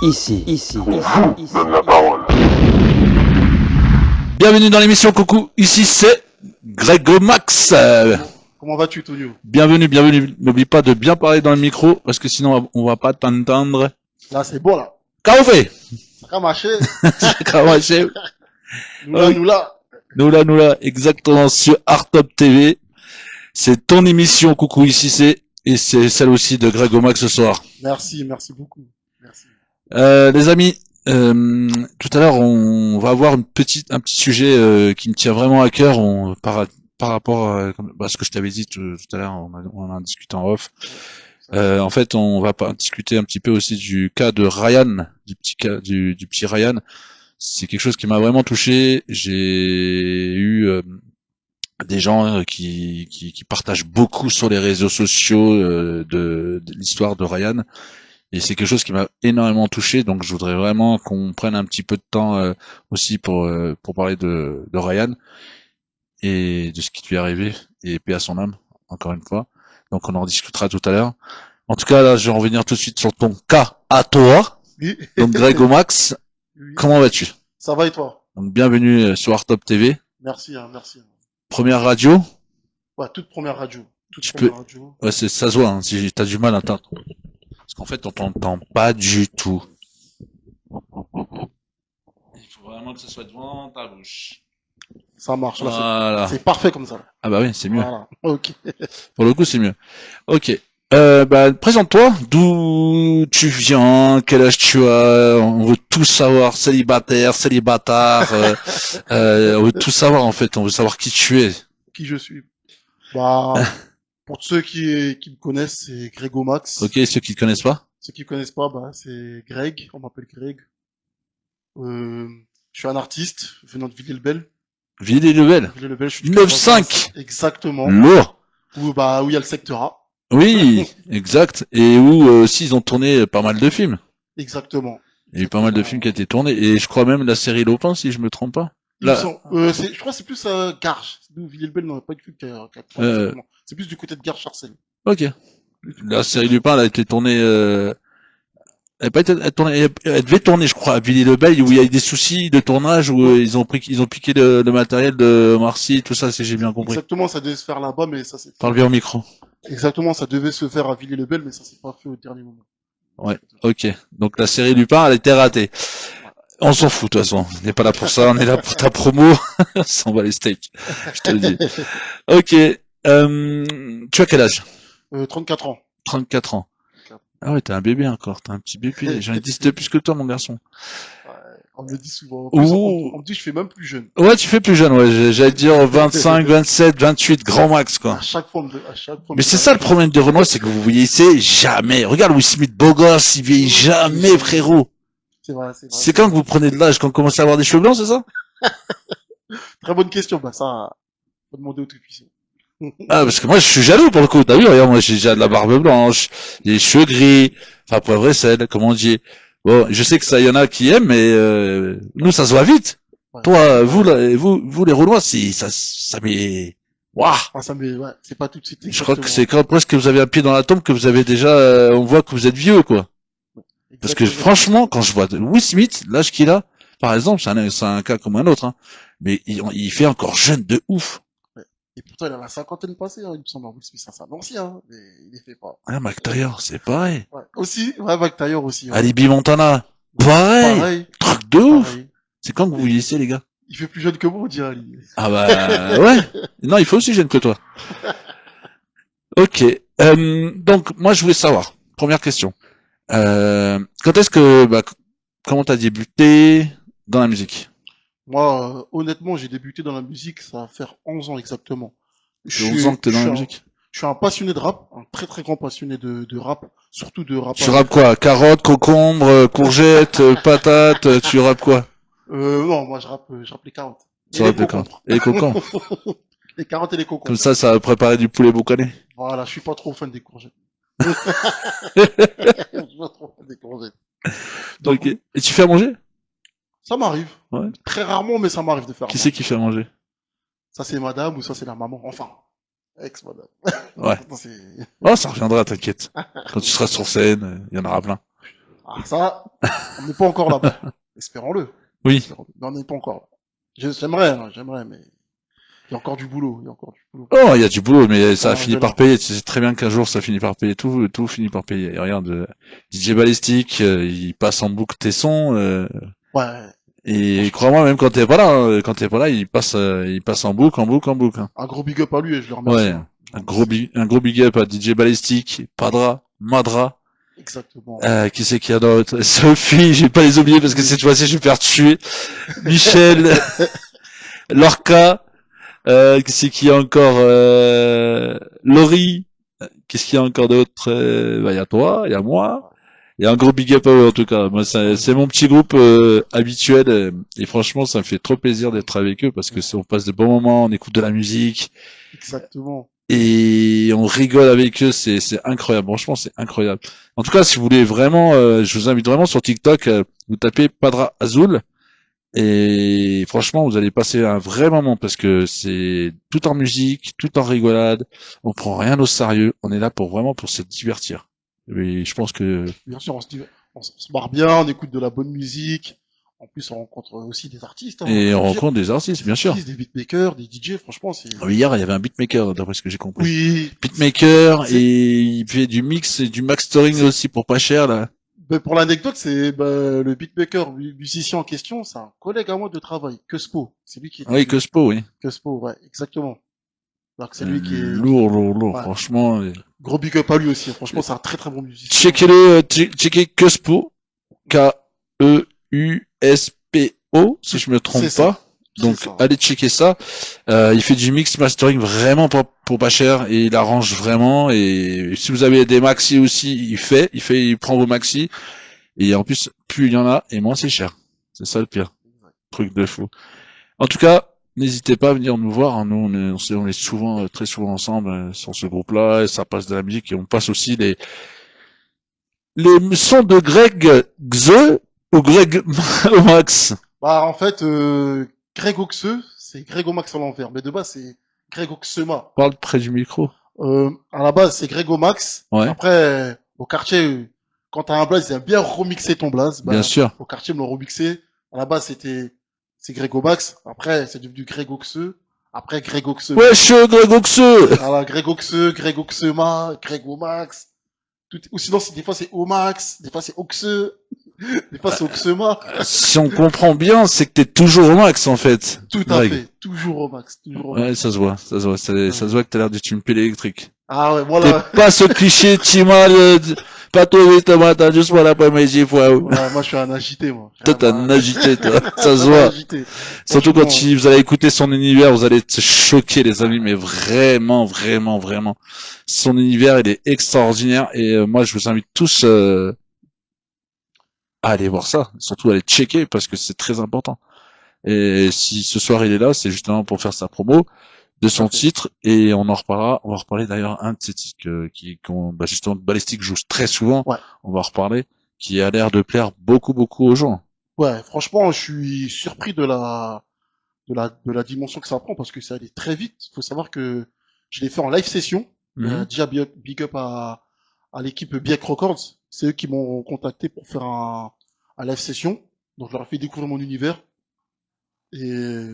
Donne la parole. Bienvenue dans l'émission Coucou, ici c'est Greg Max. Comment vas-tu, Tonio? Bienvenue. N'oublie pas de bien parler dans le micro parce que sinon on va pas t'entendre. Là, c'est bon, là. Qu'est-ce qu'on fait? Ça a marché. Kamaché. Nous là. Exactement sur Artop TV. C'est ton émission Coucou, ici c'est, et c'est celle aussi de Greg Max ce soir. Merci beaucoup. Merci. Les amis, tout à l'heure on va avoir un petit sujet qui me tient vraiment à cœur par rapport à ce que je t'avais dit tout à l'heure, on en a discuté en off. En fait, on va discuter un petit peu aussi du cas de Ryan, du petit Ryan. C'est quelque chose qui m'a vraiment touché. J'ai eu des gens qui partagent beaucoup sur les réseaux sociaux de l'histoire de Ryan. Et c'est quelque chose qui m'a énormément touché, donc je voudrais vraiment qu'on prenne un petit peu de temps aussi pour parler de Ryan et de ce qui lui est arrivé, et paix à son âme, encore une fois. Donc on en discutera tout à l'heure. En tout cas, là, je vais revenir tout de suite sur ton cas à toi. Oui. Donc Greg Max, Oui. comment vas-tu? Ça va et toi? Donc bienvenue sur Artop TV. Merci. Première radio. Ouais, toute première radio. Radio. Ouais, ça se voit, hein, si t'as du mal à t'entendre. Parce qu'en fait, on t'entend pas du tout. Il faut vraiment que ce soit devant ta bouche. Ça marche, là. Voilà. C'est parfait comme ça. Ah bah oui, c'est mieux. Voilà. Ok. Pour le coup, c'est mieux. Ok. Présente-toi. D'où tu viens? Quel âge tu as? On veut tout savoir. Célibataire, célibataire. On veut tout savoir, en fait. On veut savoir qui tu es. Qui je suis? Bah, pour ceux qui me connaissent, c'est Grego Max. Ok, ceux qui ne connaissent pas? Ceux qui me connaissent pas, bah, c'est Greg. On m'appelle Greg. Je suis un artiste venant de Villiers-le-Bel. Villiers-le-Bel. Je suis 9-5. Exactement. Lourd. Où il y a le secteur A. Oui, exact. Et où aussi ils ont tourné pas mal de films. Exactement. Il y a eu pas mal de films qui ont été tournés. Et je crois même la série Lopin, si je me trompe pas. Là. Je crois que c'est plus Garges. Nous, Villiers-le-Bel, n'aurait pas du tout qui a c'est plus du côté de Garges-Sarcelles. Ok. La série Lupin, elle a été tournée. Elle devait tourner, je crois, à Villiers-le-Bel, où il y a eu des soucis de tournage, où ils ont piqué le matériel de Marcy, tout ça, si j'ai bien compris. Exactement, ça devait se faire là-bas, mais ça s'est fait. Parle bien au micro. Exactement, ça devait se faire à Villiers-le-Bel, mais ça s'est pas fait au dernier moment. Ouais, ok. Donc la série Lupin, elle a été ratée. On s'en fout, de toute façon. On n'est pas là pour ça, on est là pour ta promo. Ça, on va les steaks. Je te le dis. Ok. Tu as quel âge? 34 ans. 34 ans. Ah ouais, t'es un bébé encore, t'es un petit bébé. J'en ai 10 de plus que toi, mon garçon. Ouais, on me le dit souvent. En plus, on me dit que je fais même plus jeune. Ouais, tu fais plus jeune, ouais. J'allais dire 25, 27, 28, grand max, quoi. À chaque fois. Mais c'est ça le problème de Renoir, c'est que vous vieillissez jamais. Regarde Will Smith, beau gosse, il vieillit jamais, frérot. C'est vrai. C'est quand que vous prenez de l'âge, quand vous commencez à avoir des cheveux blancs, c'est ça? Très bonne question, bah ça, faut demander au tout-puissant. Ah, parce que moi, je suis jaloux pour le coup. T'as vu, regarde, moi, j'ai déjà de la barbe blanche, des cheveux gris, enfin, poivre et sel, comme on dit. Bon, je sais que ça, y en a qui aiment, mais, nous, ça se voit vite. Ouais. Toi, vous, les Renois, ça met, waouh! Ah, ça me, ouais, c'est pas tout de suite. Je crois que c'est quand presque que vous avez un pied dans la tombe que vous avez déjà, on voit que vous êtes vieux, quoi. Exactement. Parce que franchement, quand je vois Will Smith, l'âge qu'il a, par exemple, c'est un cas comme un autre, hein, mais il fait encore jeune de ouf. Et pourtant, il a la cinquantaine passée, hein, il me semble. Will Smith, c'est un ancien, hein, mais il les fait pas. Ah, Mac Taylor, c'est pareil. Ouais. Aussi, ouais, Mac Taylor aussi. Ouais. Alibi Montana, pareil. Truc de ouf. Pareil. C'est quand que vous vieillissez, les gars? Il fait plus jeune que moi, on dirait. Lui. Ah bah, ouais. Non, il faut aussi jeune que toi. Ok. Donc, moi, je voulais savoir. Première question. Quand est-ce que, comment t'as débuté dans la musique? Moi, honnêtement, j'ai débuté dans la musique, ça va faire 11 ans exactement. Ça fait 11 ans que t'es dans la musique. Je suis un passionné de rap, un très très grand passionné de rap, surtout de rap. Tu rappes quoi? Carottes, concombres, courgettes, patates, tu rappes quoi? Non, moi je rappe les carottes. Tu rappes les carottes. Et les concombres. Les carottes et les concombres. Comme ça va préparer du poulet boucané. Voilà, je suis pas trop fan des courgettes. Je suis pas trop fan des courgettes. Donc, ok. Et tu fais à manger? Ça m'arrive. Ouais. Très rarement, mais ça m'arrive de faire. Qui c'est qui fait à manger? Ça c'est madame ou ça c'est la maman. Enfin, ex-madame. Ouais. Oh, ça reviendra, t'inquiète. Quand tu seras sur scène, il y en aura plein. Ah, ça, on n'est pas encore là-bas. Espérons-le. Oui. Espérons-le. Mais on n'est pas encore là. J'aimerais, mais il y a encore du boulot, il y a encore du boulot. Oh, il y a du boulot, mais ça a Ah, fini je par là. payer. Tu sais très bien qu'un jour ça finit par payer. Tout finit par payer. Et regarde, DJ Ballistic, il passe en boucle tes sons. Ouais, Et franchement, crois-moi, même quand t'es pas là, il passe en boucle, en boucle, en boucle. Hein. un gros big up à lui et je le remercie. Ouais. Hein. Je le remercie. Un gros big up à DJ Ballistic, Padra, Madra. Exactement. Qui c'est qu'il y a d'autre? Sophie, je vais pas les oublier parce que cette fois-ci je vais faire tuer. Michel, Lorca, qui c'est qu'il y a encore? Laurie. Qu'est-ce qu'il y a encore d'autre? Bah, il y a toi, il y a moi. Il y a un gros big up à eux en tout cas. Moi, c'est mon petit groupe habituel et franchement, ça me fait trop plaisir d'être avec eux parce que on passe de bons moments, on écoute de la musique Exactement. et on rigole avec eux. C'est incroyable. Franchement, c'est incroyable. En tout cas, si vous voulez vraiment, je vous invite vraiment sur TikTok. Vous tapez Padra Azul et franchement, vous allez passer un vrai moment parce que c'est tout en musique, tout en rigolade. On prend rien au sérieux. On est là pour vraiment pour se divertir. Et je pense que Bien sûr, on se marre bien, on écoute de la bonne musique. En plus, on rencontre aussi des artistes. Hein, et faut on le dire. rencontre des artistes, Des bien sûr. artistes, des beatmakers, des DJ. Franchement, c'est. Hier, il y avait un beatmaker, d'après ce que j'ai compris. Oui. Beatmaker, C'est, et il fait du mix et du mastering c'est, aussi pour pas cher, là. ben, pour l'anecdote, c'est le beatmaker, musicien en question, c'est un collègue à moi de travail, Cuspo. C'est lui qui était Oui, Cospo, oui. Cuspo, ouais, exactement. Donc c'est lui Lourd, ouais, franchement. gros big up à lui aussi. Franchement, c'est un très très bon musicien. Checkez-le, checkez Cospo, Keuspo, si je me C'est trompe ça. pas. C'est Donc, ça. allez checker ça. Il fait du mix mastering vraiment pour pas cher et il arrange vraiment. Et si vous avez des maxi aussi, il prend vos maxi. Et en plus, plus il y en a, et moins c'est cher. C'est ça le pire. Truc de fou. En tout cas, n'hésitez pas à venir nous voir. Hein. Nous, on est souvent, très souvent ensemble sur ce groupe-là. Et ça passe de la musique et on passe aussi les sons de Greg Xe ou Greg Max. Bah, en fait, Greg Oxeux, c'est Greg Omax à l'envers. Mais de base, c'est Greg Oxema. Parle près du micro. À la base, c'est Greg Omax. Ouais. Après, au quartier, quand t'as un blaze, ils aiment bien remixer ton blaze. Bien Bah, sûr. au quartier, ils me l'ont remixé. À la base, c'est Greg Omax. Après, c'est devenu Greg Oxeux. Après, Greg Oxeux. Wesh, Greg Xe. Voilà, Greg Oxeux, Greg Oxema, Greg Omax. Ou sinon, des fois, c'est Omax. Des fois, c'est Oxeux. Des fois, c'est Oxema. Si on comprend bien, c'est que t'es toujours au max, en fait. Tout à Greg. fait. Toujours Omax. Toujours Omax. Ouais, ça se voit. Ça se voit que t'as l'air d'être une pile électrique. Ah ouais, T'es voilà. pas ce cliché, Timal, pas tout vite, matin, juste pour l'après-midi, fois. Ouais, moi, je suis un agité, moi. Toi, t'es un agité, toi. Ça se Vraiment voit. agité. Surtout quand Franchement, vous allez écouter son univers, vous allez être choqués, les amis, mais vraiment, vraiment, vraiment. Son univers, il est extraordinaire et moi, je vous invite tous à aller voir ça, surtout à aller checker parce que c'est très important. Et si ce soir il est là, c'est justement pour faire sa promo de son fait. titre et on en reparlera. On va reparler d'ailleurs un de ces titres justement Ballistic joue très souvent. Ouais. On va en reparler, qui a l'air de plaire beaucoup, beaucoup aux gens. Ouais, franchement, je suis surpris de la dimension que ça prend parce que ça allait très vite. Faut savoir que je l'ai fait en live session. Mhm. Déjà big up à l'équipe Biek Records. C'est eux qui m'ont contacté pour faire un live session. Donc je leur ai fait découvrir mon univers. Et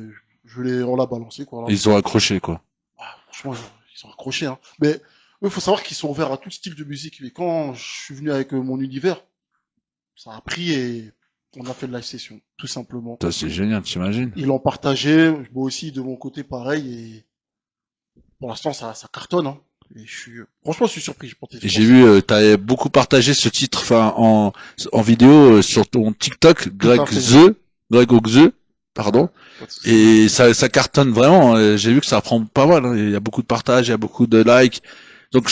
on l'a balancé, quoi. Ils ont accroché, quoi. Ah, franchement, ils sont accrochés, hein. Mais eux, faut savoir qu'ils sont ouverts à tout style de musique. Et quand je suis venu avec mon univers, ça a pris et on a fait de live session, tout simplement. Ça, c'est génial, t'imagines? Ils l'ont partagé, moi aussi de mon côté pareil et pour l'instant ça cartonne, hein. Et franchement je suis surpris, je pensais. J'ai vu, t'avais beaucoup partagé ce titre, enfin, en vidéo sur ton TikTok, Greg Oxe, pardon. Et ça cartonne vraiment. J'ai vu que ça prend pas mal. Hein. Il y a beaucoup de partages, il y a beaucoup de likes. Donc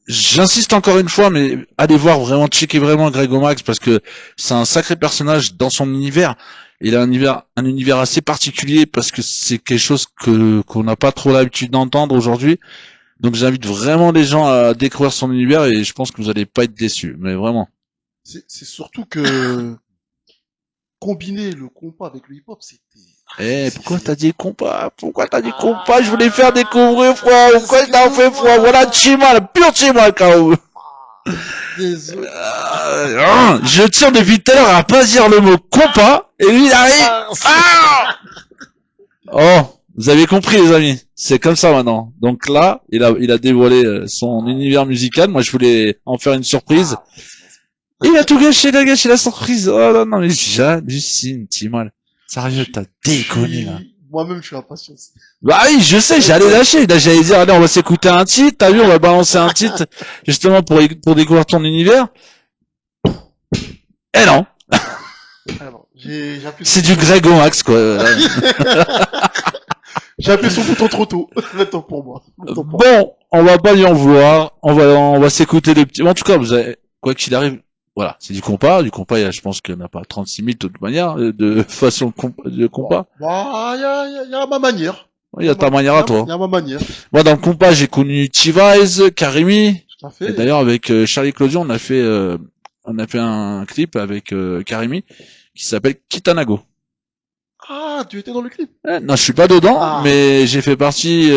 j'insiste encore une fois, mais allez voir vraiment, checker vraiment Greg Omax parce que c'est un sacré personnage dans son univers. Il a un univers assez particulier parce que c'est quelque chose qu'on n'a pas trop l'habitude d'entendre aujourd'hui. Donc j'invite vraiment les gens à découvrir son univers et je pense que vous allez pas être déçus, mais vraiment. C'est surtout que combiner le compas avec le hip-hop, Pourquoi t'as dit compas? Pourquoi t'as dit compas? Je voulais faire découvrir, frère. Pourquoi t'as fait, frère? Voilà, Chimal, pur Chimal, quand Désolé. Je tire depuis tout à l'heure à pas dire le mot compas, et lui il arrive. Ah, Ah oh, vous avez compris les amis, c'est comme ça maintenant. Donc là, il a dévoilé son univers musical. Moi, je voulais en faire une surprise. Il a tout gâché, il a gâché la surprise. Oh là, non, mais j'hallucine, Timal. Sérieux, t'as déconné là. Moi-même, je suis impatient. Bah oui, je sais, j'allais lâcher. Là, j'allais dire, allez, on va s'écouter un titre. T'as vu, on va balancer un titre justement pour découvrir ton univers. Eh non, Alors, j'ai appuyé c'est sur du Greg au max quoi. j'ai appuyé sur le bouton trop tôt. Le temps pour moi. Le temps pour moi. Bon, on va pas lui en vouloir. On va s'écouter le petit. En tout cas, vous avez, quoi qu'il arrive, voilà, c'est du compas. Du compas, je pense qu'il n'y en a pas 36 000 de toute manière de façon de compas. Bah, y a ma manière. Il y a ta manière à toi. Y a ma manière. Moi, dans le compas, j'ai connu T-Vise, Karimi. Tout à Et fait. d'ailleurs, avec Charlie Clodion, on a fait un clip avec Karimi qui s'appelle Kitanago. Ah, tu étais dans le clip. Non, je suis pas dedans, Ah. mais j'ai fait partie.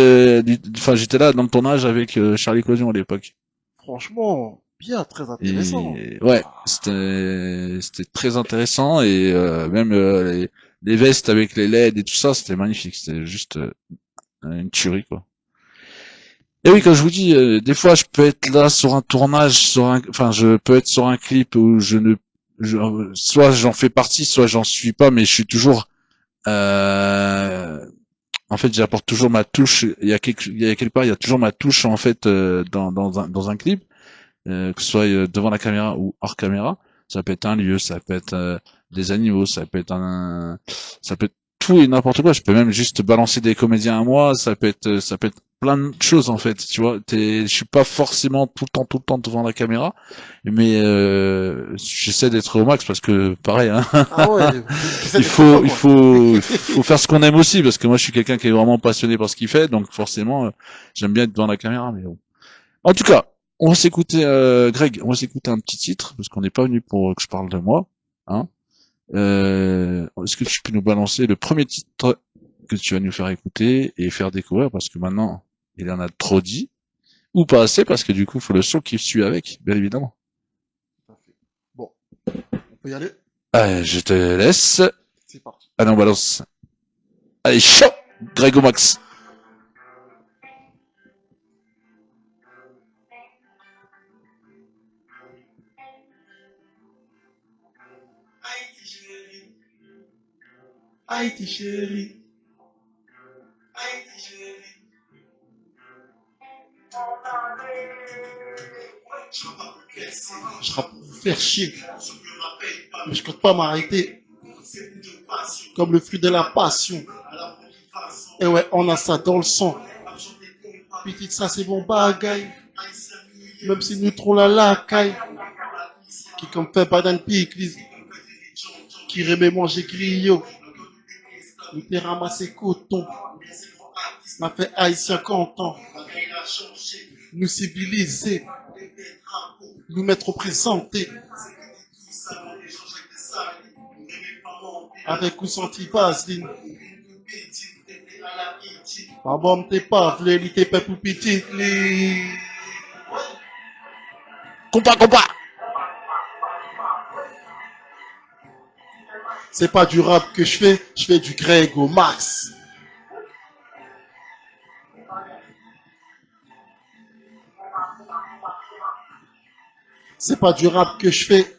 Enfin, j'étais là dans le tournage avec Charlie Clodion à l'époque. Franchement, bien, très intéressant. Et ouais, c'était très intéressant et même les vestes avec les LED et tout ça, c'était magnifique. C'était juste une tuerie quoi. Et oui, comme je vous dis, des fois, je peux être là sur un tournage, enfin, je peux être sur un clip où soit j'en fais partie, soit j'en suis pas, mais je suis toujours, en fait, j'apporte toujours ma touche. Il y a quelque part, il y a toujours ma touche en fait dans un clip, que ce soit devant la caméra ou hors caméra. Ça peut être un lieu, ça peut être des animaux, ça peut être tout et n'importe quoi. Je peux même juste balancer des comédiens à moi. Ça peut être plein de choses en fait. Tu vois, je suis pas forcément tout le temps devant la caméra, mais j'essaie d'être au max parce que pareil, hein, Ah ouais, j'essaie d'être toi, quoi. il faut faire ce qu'on aime aussi parce que moi je suis quelqu'un qui est vraiment passionné par ce qu'il fait, donc forcément j'aime bien être devant la caméra. Mais bon. En tout cas, on va s'écouter, Greg, on va s'écouter un petit titre parce qu'on n'est pas venu pour que je parle de moi, hein. Est-ce que tu peux nous balancer le premier titre que tu vas nous faire écouter et faire découvrir parce que maintenant il en a trop dit ou pas assez parce que du coup il faut le son qui suit avec, bien évidemment. Bon, on peut y aller? Je te laisse. C'est parti. Allez, on balance. Allez, chaud, Greg au max. Haïti chérie. Je rappe pour vous faire chier. Mais je compte pas m'arrêter. Comme le fruit de la passion. Et ouais, on a ça dans le sang. Petite, ça c'est bon bagaille. Même si nous trop la caille. Qui comme fait pas d'un pique, qui remet manger griot. Nous t'es ramassé coton. M'a fait haïtien content. Nous civiliser. Nous mettre représentés. Avec ou sans vaseline. Pas bon, t'es pas v'lé, li t'es pas pour petit, li. Compas. C'est pas du rap que je fais du Greg au max. C'est pas du rap que je fais.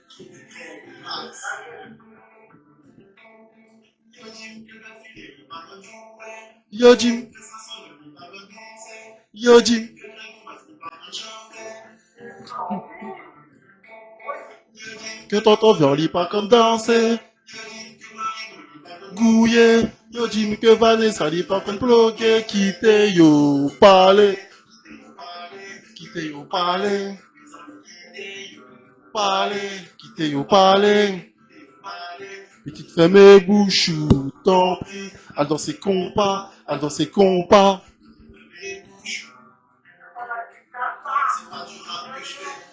Yo Jim, yo Jim. Que tonton viens, lit pas comme danser. Gouillé, yo Jim que Vanessa lit pas comme bloquer. Quitte yo parler. Quitte yo parler. Parler, quitte yo parler. Petite femme bouche, t'en prie. À danser compas, à danser compas.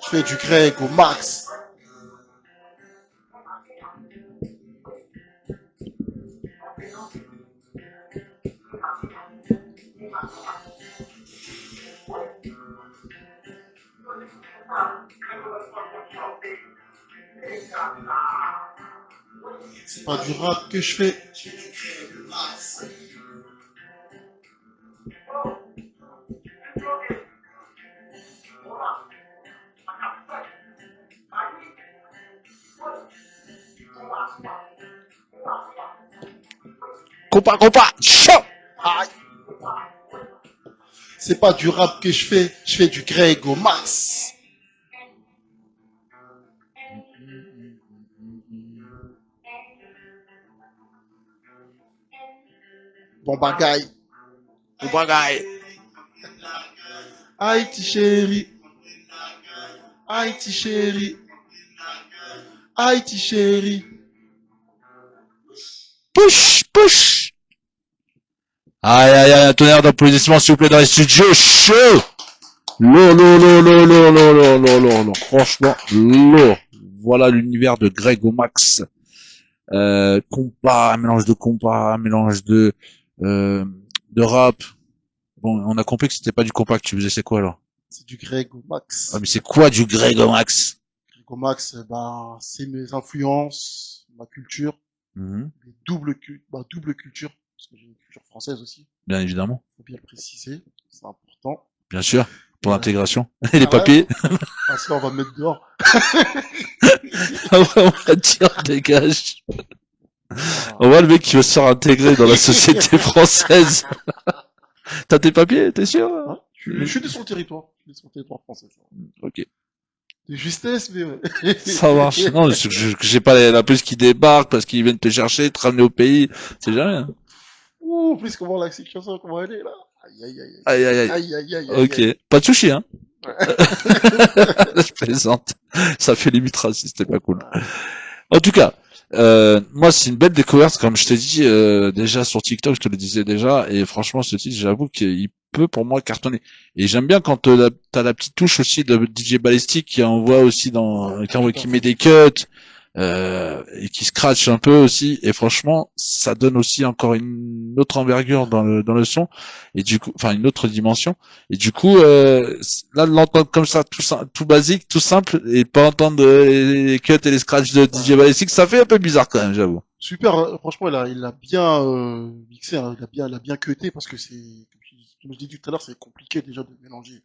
Je fais du Greg au max. C'est pas du rap que je fais. Compas, chaud! Aïe. C'est pas du rap que je fais du Greg au max. Bon bagaille. Bon bagaille. Haïti chérie. Haïti chérie. Haïti chérie. Push! Aïe, un tonnerre d'applaudissements, s'il vous plaît, dans les studios, chaud! Lourd. Franchement, lourd. Voilà l'univers de Greg au max. Compas, un mélange de compas, un mélange de rap. Bon, on a compris que c'était pas du compas que tu faisais, c'est quoi, alors? C'est du Greg au max. Ah, mais c'est quoi du Greg au max? Greg au max, ben, c'est mes influences, ma culture, les double culture, parce que j'ai une culture française aussi, Bien évidemment. faut bien le préciser, c'est important. Bien sûr. Pour Ouais. l'intégration. Et les Ah papiers. ouais, parce qu'on va me mettre dehors. On va dire, dégage. Voilà. On voit le mec qui veut se faire intégrer dans la société française. T'as tes papiers, t'es sûr? Hein, je suis de son territoire. Je suis de son territoire français. Ça. Ok. De justesse, mais ouais. Ça marche. Non, c'est que j'ai pas la police qui débarque parce qu'ils viennent te chercher, te ramener au pays. C'est jamais. Hein. Ouh, en plus, comment la sécurité, comment elle est, là. Aïe, aïe, aïe. Aïe, aïe, aïe. Aïe, aïe, aïe, Ok. aïe. Pas de sushi, hein. Ouais. Je plaisante. Ça fait limite raciste, c'est pas cool. En tout cas, moi c'est une belle découverte, comme je t'ai dit déjà sur TikTok, je te le disais déjà, et franchement ce titre, j'avoue qu'il peut pour moi cartonner. Et j'aime bien quand t'as la petite touche aussi de DJ Ballistic qui envoie aussi qui met des cuts et qui scratch un peu aussi. Et franchement, ça donne aussi encore une autre envergure dans le son et du coup, enfin une autre dimension. Et du coup, là de l'entendre comme ça, tout basique, tout simple, et pas entendre les cuts et les scratchs de DJ Ballistic, ça fait un peu bizarre quand même, j'avoue. Super, franchement, il a bien mixé, hein, il a bien cuté parce que c'est, comme je l'ai dit tout à l'heure, c'est compliqué déjà de mélanger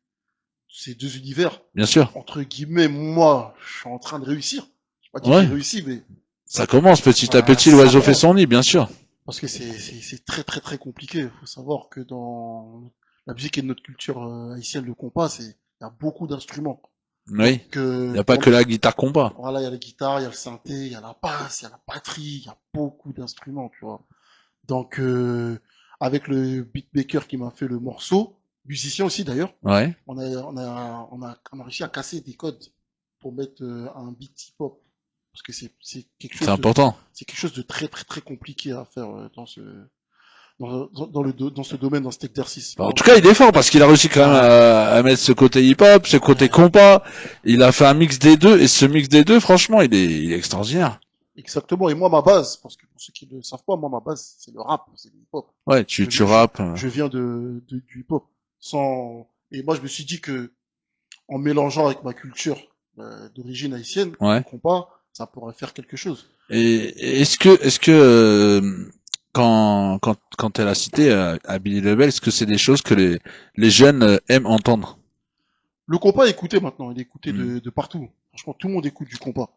ces deux univers. Bien sûr. Entre guillemets, moi, je suis en train de réussir. Je sais pas dire que Ouais. j'ai réussi, mais Ça commence petit à voilà, petit, ça l'oiseau fait commence. son nid, bien sûr. Parce que c'est très très très compliqué. Il faut savoir que dans la musique et notre culture haïtienne, le compas, il y a beaucoup d'instruments. Oui. Donc, Il n'y a pas que la guitare combat. voilà, il y a la guitare, il y a le synthé, il y a la basse, il y a la batterie, il y a beaucoup d'instruments, tu vois. Donc, avec le beatmaker qui m'a fait le morceau, musicien aussi d'ailleurs, Ouais. on a réussi à casser des codes pour mettre un beat hip-hop. Parce que c'est C'est important. c'est quelque chose de très très très compliqué à faire dans ce domaine, dans cet exercice. En tout cas, il est fort parce qu'il a réussi quand même à mettre ce côté hip-hop, ce côté compas. Il a fait un mix des deux et ce mix des deux, franchement, il est extraordinaire. Exactement. Et moi, ma base, parce que pour ceux qui ne le savent pas, moi, ma base, c'est le rap, c'est le hip-hop. Ouais, tu rappes. Je viens du hip-hop. Et moi, je me suis dit que, en mélangeant avec ma culture d'origine haïtienne, Ouais. le compas, ça pourrait faire quelque chose. Et est-ce que quand elle a cité à Billy Lebel, est-ce que c'est des choses que les jeunes aiment entendre? Le compas est écouté maintenant, il est écouté Mm. de partout. Franchement, tout le monde écoute du compas.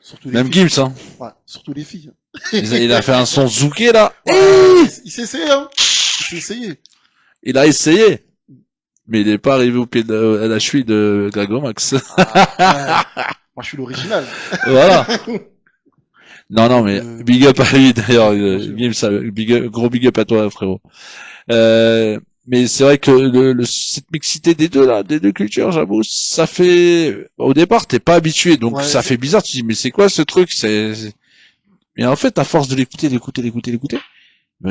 Surtout les Même filles. Gims, hein. Ouais, surtout les filles. Il a fait un son zouké là. Ouais, il s'est essayé, hein. Il s'est essayé. Il a essayé. Mais il n'est pas arrivé au pied à la cheville de Grégo Max. Ah, ouais. Moi, je suis l'original. Voilà. Non, mais big up à lui d'ailleurs, bien sûr. Gims, gros big up à toi, frérot. Mais c'est vrai que cette mixité des deux là, des deux cultures, j'avoue, ça fait, au départ, t'es pas habitué, donc Ouais, ça fait bizarre. Tu te dis, mais c'est quoi ce truc? Mais en fait, à force de l'écouter, bah,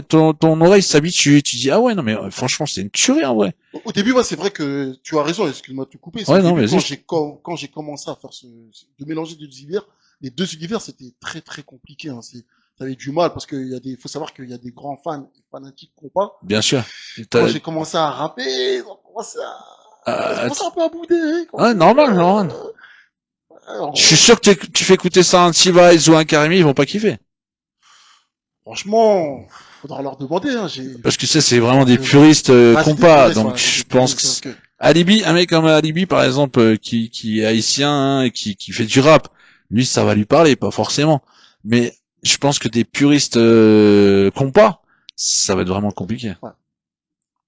ton oreille s'habitue. Tu dis, ah ouais, non mais franchement, c'est une tuerie en vrai. au début, moi, c'est vrai que tu as raison, excuse-moi de te couper. C'est Ouais, au non, début, mais quand j'ai commencé à faire de mélanger les deux univers, c'était très, très compliqué, hein. J'avais du mal parce faut savoir qu'il y a des grands fans, des fanatiques compas. bien sûr. Quand j'ai commencé à rapper, ils ont commencé à Euh, un peu à bouder. ouais, normal. En Je suis gros, sûr que tu fais écouter ça à un T-Vice ou à un Karimi, ils vont pas kiffer. franchement, faudra leur demander, hein, Parce que ça, c'est vraiment des je- puristes c'est des compas. puristes, Donc, ouais, c'est je des pense que puristes, parce que, Alibi, un mec comme Alibi, par exemple, qui est haïtien hein, et qui fait du rap, lui, ça va lui parler, pas forcément. Mais je pense que des puristes compas, ça va être vraiment compliqué. ouais,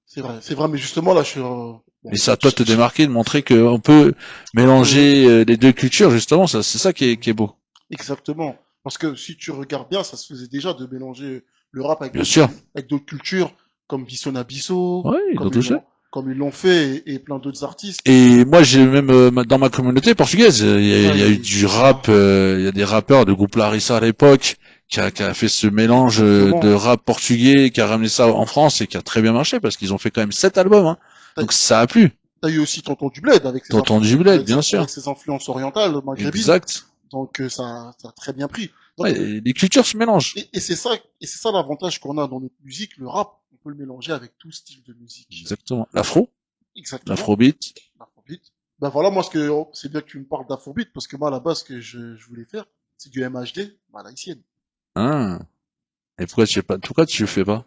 c'est vrai, mais justement, là, bon, Et c'est à toi de te démarquer, de montrer qu'on peut on peut, mélanger les deux cultures, justement. Ça, c'est ça qui est beau. exactement. Parce que si tu regardes bien, ça se faisait déjà de mélanger le rap Bien sûr. avec d'autres cultures, comme Bissona Bisso, Oui, dans tout ça. comme ils l'ont fait, et plein d'autres artistes. Et moi, j'ai même dans ma communauté portugaise, il y a eu du rap, il y a des rappeurs de groupe Larissa à l'époque qui a fait ce mélange Exactement. de rap portugais, qui a ramené ça en France et qui a très bien marché parce qu'ils ont fait quand même 7 albums. Hein. T'as, Donc ça a plu. t'as eu aussi Tonton du Bled Tonton du Bled, bien sûr. avec ses influences orientales, maghrébines. Exact. Donc, ça a très bien pris. Donc, Ouais, les cultures se mélangent. et c'est ça l'avantage qu'on a dans notre musique, le rap. On peut le mélanger avec tout style de musique. Exactement. L'afro, Exactement. l'afrobeat. L'afrobeat. Ben voilà, moi, c'est bien que tu me parles d'afrobeat, parce que moi, à la base, ce que je voulais faire, c'est du MHD, à l'haïtienne. Hein. Et pourquoi tu le fais pas?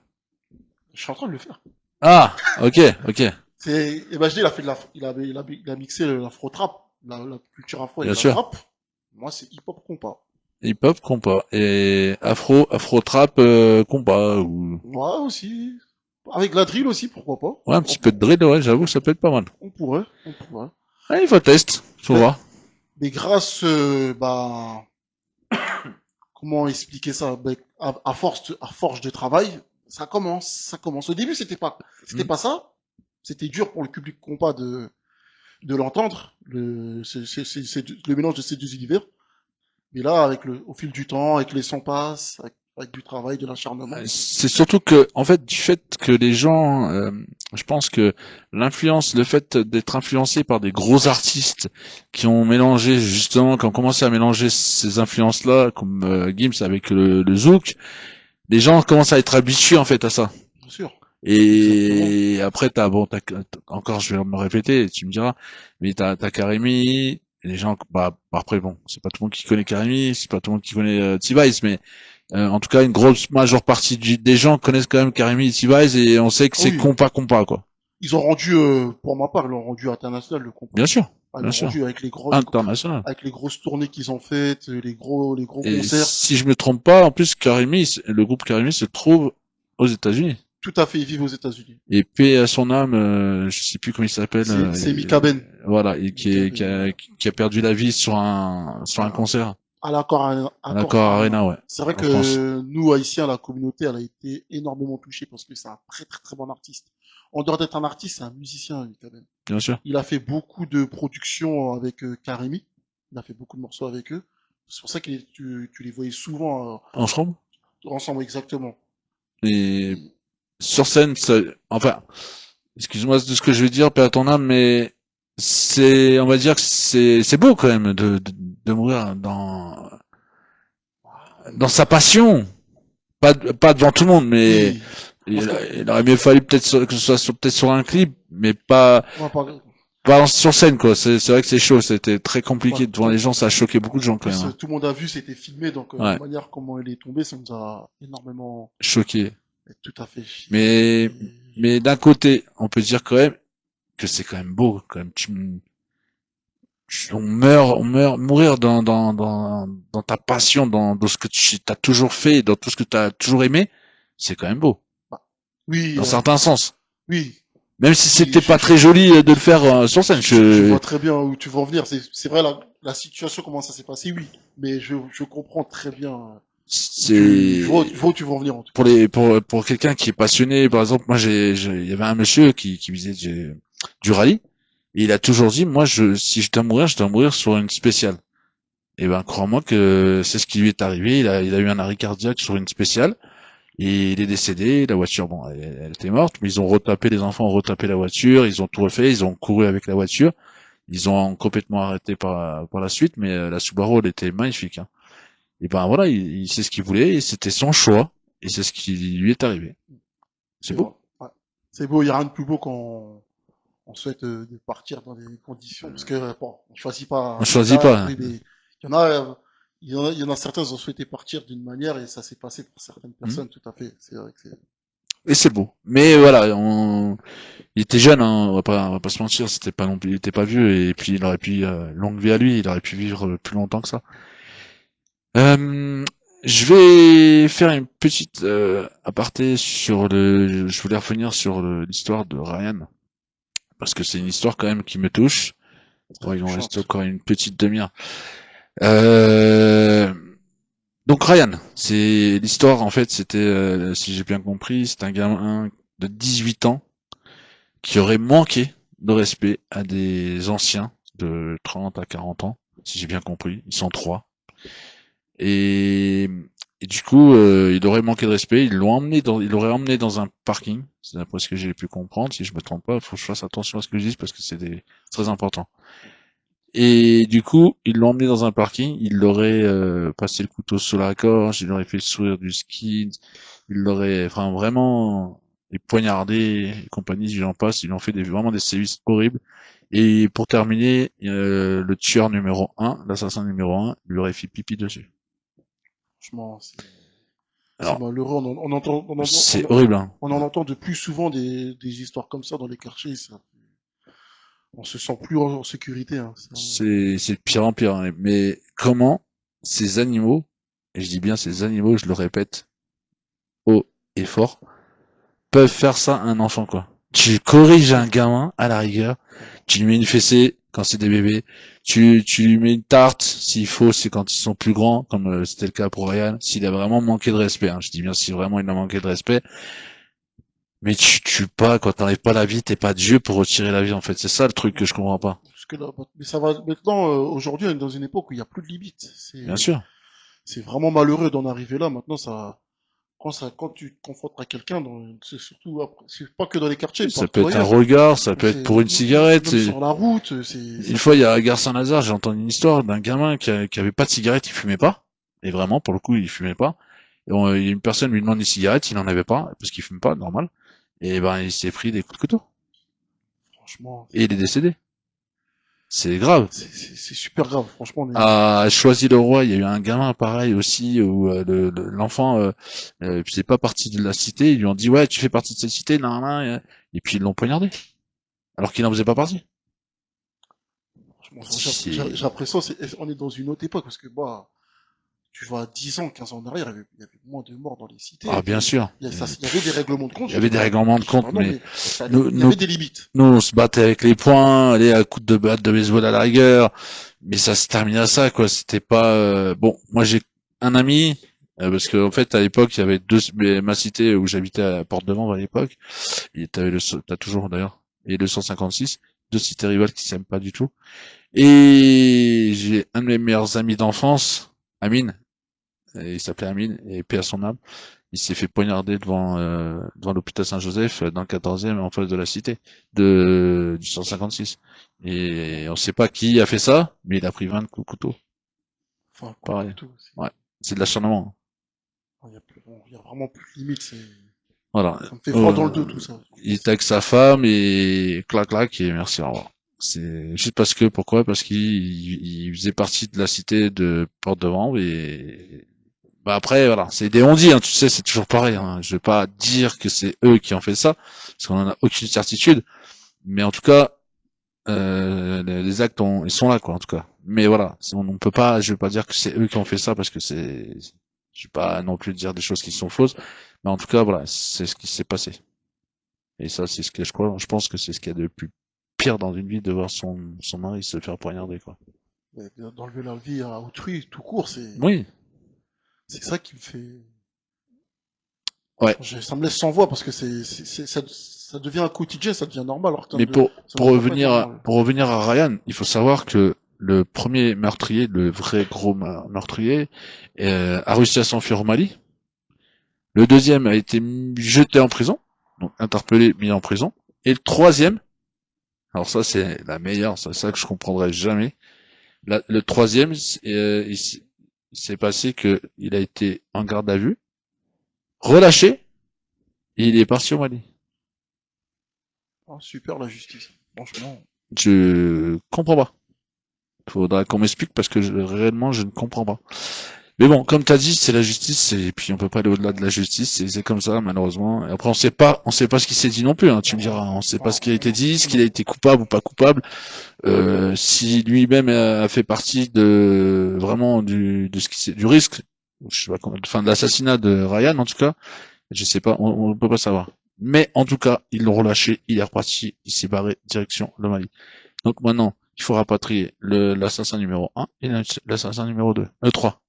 Je suis en train de le faire. Ah, ok, ok. C'est, MHD, il a fait il a mixé l'afro trap, la culture afro Bien avec la sûr. trap. Moi, c'est hip-hop compas. Hip-hop, compas. Et afro trap, compas ou Moi aussi. Avec la drill aussi, pourquoi pas. ouais, un petit peu de drill, ouais, j'avoue que ça peut être pas mal. On pourrait. Ouais, il faut tester, faut Mais, voir. mais grâce, bah, comment expliquer ça? Ben, à force de travail, ça commence. Au début, c'était Hmm. pas ça. C'était dur pour le public compas de l'entendre, c'est le mélange de ces deux univers. Mais là, au fil du temps, avec les sons passent, avec du travail, de l'acharnement. C'est surtout que, en fait, du fait que les gens, je pense que le fait d'être influencé par des gros artistes qui ont mélangé justement, qui ont commencé à mélanger ces influences-là, comme Gims avec le zouk, les gens commencent à être habitués en fait à ça. Bien sûr. Exactement. Et après, encore, je vais me répéter, tu me diras, mais t'as Karimi, et les gens, bah, après, bon, c'est pas tout le monde qui connaît Karimi, c'est pas tout le monde qui connaît T-Vice, mais en tout cas, une grosse majeure partie des gens connaissent quand même Karimi et T-Vice, et on sait que Ah c'est oui. compas, quoi. Ils ont rendu, pour ma part, ils l'ont rendu international, le compas. Bien sûr, Ah, ils bien l'ont sûr. rendu International. avec les grosses tournées qu'ils ont faites, les gros Et concerts. si je me trompe pas, en plus, le groupe Karimi se trouve aux États-Unis. Tout à fait, ils vivent aux États-Unis. Et paix à son âme, je sais plus comment il s'appelle. C'est Mika Ben. Voilà, et Mika Ben, voilà. qui a perdu la vie sur un À, concert à l'accord, à accord l'Accor Arena. Arena, ouais, C'est vrai en France. que nous, Haïtiens, la communauté, elle a été énormément touchée parce que c'est un très très très bon artiste. En dehors d'être un artiste, c'est un musicien, Mika Ben. Bien sûr. Il a fait beaucoup de productions avec Karimi. Il a fait beaucoup de morceaux avec eux. C'est pour ça que tu les voyais souvent Ensemble. ensemble, exactement. Et Et- sur scène, enfin, excuse-moi de ce que je vais dire, paix à ton âme, mais on va dire que c'est beau quand même de mourir dans sa passion. Pas devant tout le monde, mais oui, parce que il aurait mieux fallu que ce soit peut-être sur un clip, mais on va parler. pas sur scène, quoi. C'est vrai que c'est chaud. C'était très Ouais, compliqué devant les gens. Ça a choqué beaucoup de gens en quand même. plus, Hein. tout le monde a vu, c'était filmé, donc la Ouais, manière comment il est tombé, ça nous a énormément, choqué. tout à fait. Mais mais d'un côté, on peut dire quand même que c'est quand même beau. Quand même, on meurt, mourir dans ta passion, dans ce que tu as toujours fait, dans tout ce que tu as toujours aimé, c'est quand même beau, Bah, oui, dans certains sens. oui, Même si oui, c'était pas très joli de le faire sur scène. je vois très bien où tu veux en venir. C'est vrai, la situation, comment ça s'est passé, oui. Mais je comprends très bien. C'est Je vois où tu veux en venir, en tout pour cas. pour quelqu'un qui est passionné. Par exemple, moi, il y avait un monsieur qui faisait du rallye. Et il a toujours dit, moi, si je dois mourir, je dois mourir sur une spéciale. Et ben, crois-moi que c'est ce qui lui est arrivé. Il a eu un arrêt cardiaque sur une spéciale. Et il est décédé. La voiture, bon, elle était morte, mais ils ont retapé, les enfants ont retapé la voiture. Ils ont tout refait. Ils ont couru avec la voiture. Ils ont complètement arrêté par la suite, mais la Subaru, elle était magnifique. Hein. Et ben voilà, il sait ce qu'il voulait. Et c'était son choix. Et c'est ce qui lui est arrivé. C'est C'est vrai. beau. Ouais. C'est beau, il n'y a rien de plus beau on souhaite de partir dans des conditions, parce que bon, on choisit pas On les choisit dates, pas. oui, mais il y en a, il y en a certains qui ont souhaité partir d'une manière et ça s'est passé pour certaines Hmm. personnes, tout à fait. C'est vrai que c'est, Et c'est beau. Mais voilà, il était jeune, hein, on va pas se mentir, c'était pas non plus, il était pas vieux, et puis il aurait pu, longue vie à lui, il aurait pu vivre plus longtemps que ça. Euh, je vais faire une petite aparté sur je voulais revenir sur l'histoire de Ryan, parce que c'est une histoire quand même qui me touche. très Bon, il en reste touchante. encore une petite demi-heure. Euh, donc Ryan, c'est l'histoire en fait, c'était, si j'ai bien compris, c'est un gamin de 18 ans qui aurait manqué de respect à des anciens de 30 à 40 ans, si j'ai bien compris. Ils sont trois. Et, et du coup, il aurait manqué de respect. Il l'aurait emmené dans un parking. C'est d'après ce que j'ai pu comprendre. Si je me trompe pas, il faut que je fasse attention à ce que je dis parce que c'est très important. Et du coup, ils l'ont emmené dans un parking. Il l'aurait passé le couteau sous la gorge. Il aurait fait le sourire du skid. Il l'aurait, enfin vraiment, et poignardé et compagnie, j'en passe. Ils lui ont fait vraiment des sévices horribles. Et pour terminer, le tueur numéro un, l'assassin numéro un, lui aurait fait pipi dessus. Franchement, c'est Alors, malheureux. c'est horrible, hein. On en entend de plus souvent des histoires comme ça dans les quartiers. Ça. On se sent plus en sécurité. Hein. C'est de pire en pire, hein. Mais comment ces animaux, et je dis bien ces animaux, je le répète haut et fort, peuvent faire ça à un enfant, quoi. Tu corriges un gamin, à la rigueur, tu lui mets une fessée quand c'est des bébés, tu lui mets une tarte, s'il faut, c'est quand ils sont plus grands, comme c'était le cas pour Ryan, s'il a vraiment manqué de respect, hein. Je dis bien si vraiment il a manqué de respect, mais tu tues pas, quand t'enlèves pas la vie, t'es pas Dieu pour retirer la vie, en fait. C'est ça le truc que je comprends pas. Parce que là, mais ça va maintenant. Aujourd'hui, on est dans une époque où il n'y a plus de limites. Bien sûr. C'est vraiment malheureux d'en arriver là. Maintenant, quand tu te confrontes à quelqu'un, c'est surtout, c'est pas que dans les quartiers, Ça partout peut être un ailleurs. regard, ça peut être C'est pour une cigarette. même sur la route. Une fois, il y a à Gare Saint-Lazare, j'ai entendu une histoire d'un gamin qui avait pas de cigarette, il fumait pas. Et vraiment, pour le coup, il fumait pas. Et une personne lui demande une cigarette, il en avait pas, parce qu'il fume pas, normal. Et ben, il s'est pris des coups de couteau. Franchement, Et il est décédé. C'est grave. c'est super grave. Franchement, À Choisy-le-Roi, il y a eu un gamin pareil aussi, où l'enfant faisait pas partie de la cité. Ils lui ont dit, ouais, tu fais partie de cette cité, nan, nan, et puis ils l'ont poignardé. Alors qu'il n'en faisait pas partie. franchement, C'est... j'ai l'impression, on est dans une autre époque parce que, bah, tu vois, 10 ans, 15 ans en arrière, il y avait moins de morts dans les cités. Ah, bien sûr. Il y avait des règlements de compte, Il y avait des règlements de je dis compte, pas non, mais mais nous, il y nous, avait des limites. nous, on se battait avec les poings, allez, à coups de batte de baseball à la rigueur, mais ça se terminait à ça, quoi. C'était pas bon. Moi, j'ai un ami parce que en fait, à l'époque, il y avait mais ma cité où j'habitais à Porte-de-Vanves à l'époque. T'avais t'as toujours d'ailleurs, et le 156, deux cités rivales qui s'aiment pas du tout. Et j'ai un de mes meilleurs amis d'enfance, Amine. Et il s'appelait Amine et paix à son âme. Il s'est fait poignarder devant l'hôpital Saint-Joseph dans le 14e en face de la cité du 156. Et on sait pas qui a fait ça, mais il a pris 20 coups de couteau. Enfin, coup de Pareil. couteau. Ouais. C'est de l'acharnement. Il y a vraiment plus de limites. Voilà. Ça me fait froid dans le dos, tout ça. Il était avec sa femme et clac clac et merci, au revoir. C'est juste parce que, pourquoi? Parce qu'il faisait partie de la cité de Porte-de-Vanves et bah après, voilà, c'est des on-dit, hein, tu sais, c'est toujours pareil. Hein. Je vais pas dire que c'est eux qui ont fait ça, parce qu'on en a aucune certitude. Mais en tout cas, les actes, ils sont là, quoi, en tout cas. Mais voilà, on peut pas, je vais pas dire que c'est eux qui ont fait ça, parce que je vais pas non plus dire des choses qui sont fausses. Mais en tout cas, voilà, c'est ce qui s'est passé. Et ça, c'est ce que je crois. Je pense que c'est ce qu'il y a de plus pire dans une vie, de voir son mari se faire poignarder, quoi. Mais d'enlever la vie à autrui, tout court, Oui, c'est ça qui me fait. ouais. Ça me laisse sans voix parce que ça devient un quotidien, ça devient normal. Mais Ça ne devrait pas être normal. pour revenir à Ryan, il faut savoir que le premier meurtrier, le vrai gros meurtrier, a réussi à s'enfuir au Mali. Le deuxième a été jeté en prison, donc interpellé, mis en prison. Et le troisième, alors ça c'est la meilleure, c'est ça que je comprendrai jamais. Le troisième, il s'est passé que il a été en garde à vue, relâché, et il est parti au Mali. Ah, super la justice. Franchement, Je comprends pas. Faudra qu'on m'explique parce que réellement, je ne comprends pas. Mais bon, comme t'as dit, c'est la justice et puis on peut pas aller au-delà de la justice et c'est comme ça, malheureusement. Et après, on sait pas ce qui s'est dit non plus, hein. Tu me diras, on sait pas ce non, qui a été dit, ce qu'il non. a été coupable ou pas coupable. Si lui-même a fait partie de vraiment de ce qui du risque, je sais pas enfin de l'assassinat de Ryan en tout cas, je sais pas, on peut pas savoir. Mais en tout cas, ils l'ont relâché, il est reparti, il s'est barré direction le Mali. Donc maintenant, il faut rapatrier l'assassin numéro un et l'assassin numéro 2. 3.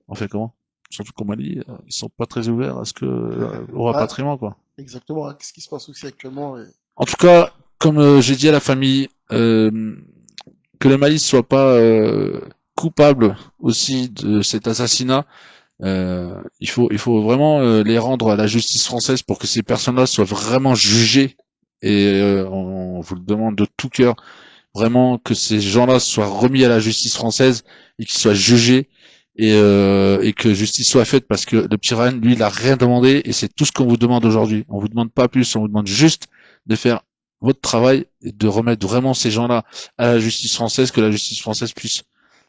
On fait comment? Surtout qu'au Mali, ils sont pas très ouverts à ce que au Bah, rapatriement quoi. exactement, hein. Qu'est-ce qui se passe aussi actuellement En tout cas, comme j'ai dit à la famille, que le Mali soit pas coupable aussi de cet assassinat, il faut vraiment les rendre à la justice française pour que ces personnes-là soient vraiment jugées. Et on vous le demande de tout cœur, vraiment que ces gens-là soient remis à la justice française et qu'ils soient jugés et que justice soit faite parce que le petit Ryan, lui, il a rien demandé et c'est tout ce qu'on vous demande aujourd'hui. On vous demande pas plus, on vous demande juste de faire votre travail et de remettre vraiment ces gens-là à la justice française, que la justice française puisse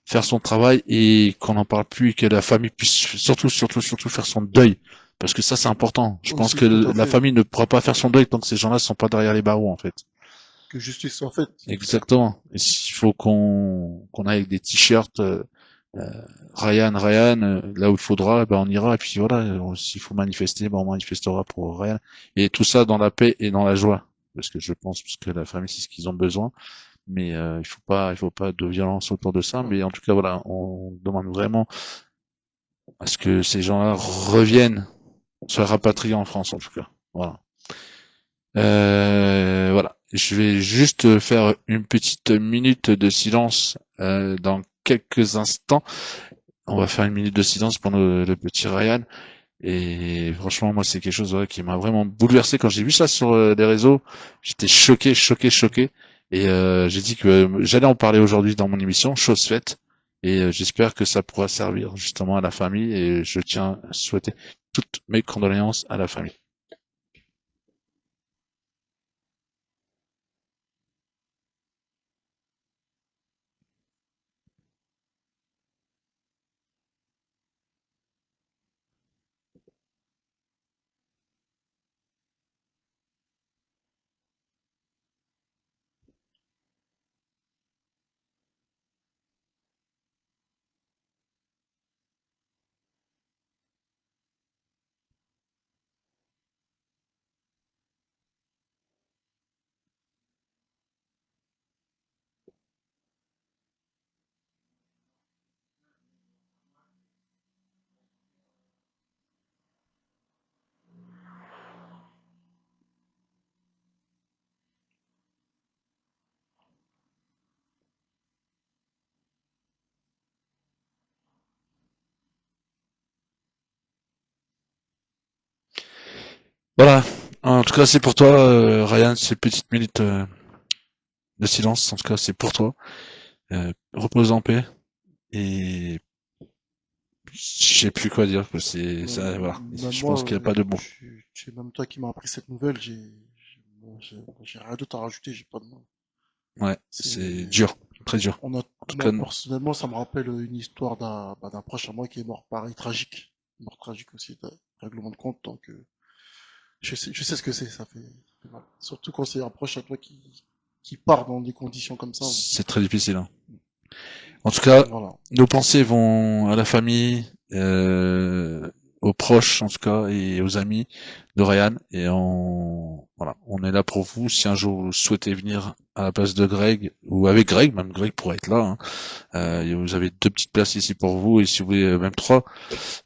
faire son travail et qu'on n'en parle plus et que la famille puisse surtout faire son deuil. Parce que ça, c'est important. Je pense aussi, que tout à la fait, famille ne pourra pas faire son deuil tant que ces gens-là ne sont pas derrière les barreaux, en fait. que justice soit faite. Exactement. Et s'il faut qu'on aille avec des t-shirts Ryan, là où il faudra, eh ben on ira. Et puis voilà, s'il faut manifester, ben on manifestera pour Ryan. Et tout ça dans la paix et dans la joie. Parce que je pense que la famille, c'est ce qu'ils ont besoin. Mais il faut pas de violence autour de ça. Ouais. Mais en tout cas, voilà, on demande vraiment à ce que ces gens-là reviennent, soient rapatriés en France, en tout cas. Voilà. Voilà. Je vais juste faire une petite minute de silence dans quelques instants. On va faire une minute de silence pour le petit Ryan. Et franchement, moi, c'est quelque chose qui m'a vraiment bouleversé quand j'ai vu ça sur les réseaux. J'étais choqué. Et j'ai dit que j'allais en parler aujourd'hui dans mon émission, chose faite. Et j'espère que ça pourra servir justement à la famille. Et je tiens à souhaiter toutes mes condoléances à la famille. Voilà. En tout cas, c'est pour toi, Ryan, ces petites minutes de silence. En tout cas, c'est pour toi. Repose en paix. Et je sais plus quoi dire. C'est ça. Voilà. Même Je moi, pense qu'il n'y a pas de mots. c'est même toi qui m'as appris cette nouvelle, j'ai rien d'autre à rajouter, j'ai pas de mots. Ouais, c'est C'est, dur, très dur. En tout moi cas, personnellement, ça me rappelle une histoire d'un proche à moi qui est mort pareil, tragique. Mort tragique aussi, règlement de compte, donc je sais ce que c'est, ça fait mal. Surtout quand c'est un proche à toi qui part dans des conditions comme ça. c'est très difficile, hein. En tout cas, Voilà. nos pensées vont à la famille, aux proches en tout cas et aux amis de Ryan. Et voilà, on est là pour vous. Si un jour vous souhaitez venir à la place de Greg ou avec Greg, même Greg pourrait être là, hein. Vous avez deux petites places ici pour vous et si vous voulez même trois,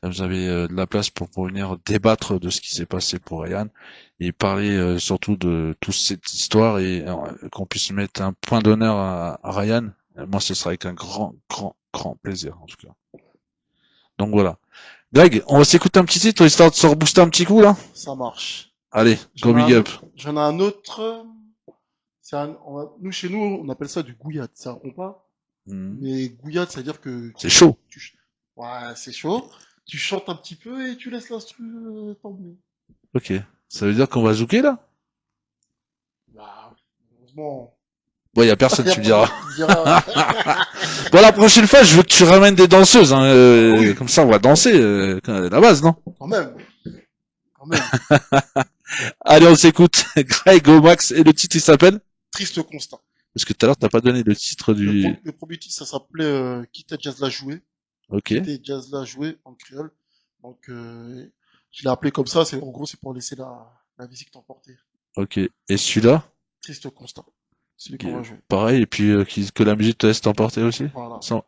vous avez de la place pour venir débattre de ce qui s'est passé pour Ryan et parler surtout de toute cette histoire et qu'on puisse mettre un point d'honneur à Ryan. Moi, ce sera avec un grand plaisir en tout cas. Donc voilà. Greg, on va s'écouter un petit titre histoire de se rebooster un petit coup là. Ça marche. Allez, go J'en ai big un, up. j'en ai un autre. Nous, chez nous, on appelle ça du gouillade. C'est un compas. Mhm. Mais gouillade, c'est-à-dire que C'est chaud. ouais, c'est chaud. Tu chantes un petit peu et tu laisses l'instru tomber. Ok. Ça veut dire qu'on va zouker là? Bah, Bon. Bon, y a personne, Y a tu me diras. pas de- tu me diras. Bon, la prochaine fois, je veux que tu ramènes des danseuses, hein, Oui. comme ça, on va danser, la base, non? Quand même. Quand même. Allez, on s'écoute. Greg Max, et le titre, il s'appelle? Triste constat. Parce que tout à l'heure, t'as pas donné le titre du... Le premier titre, ça s'appelait Quitte Jazz la jouer. Ok, Quitte Jazz la jouer en créole. Donc, je l'ai appelé comme ça. C'est, en gros, c'est pour laisser la musique t'emporter. ok. Et celui-là? Triste constat. C'est lui Ok, qu'on va jouer. pareil, et puis que la musique te laisse t'emporter aussi? Voilà. Sans-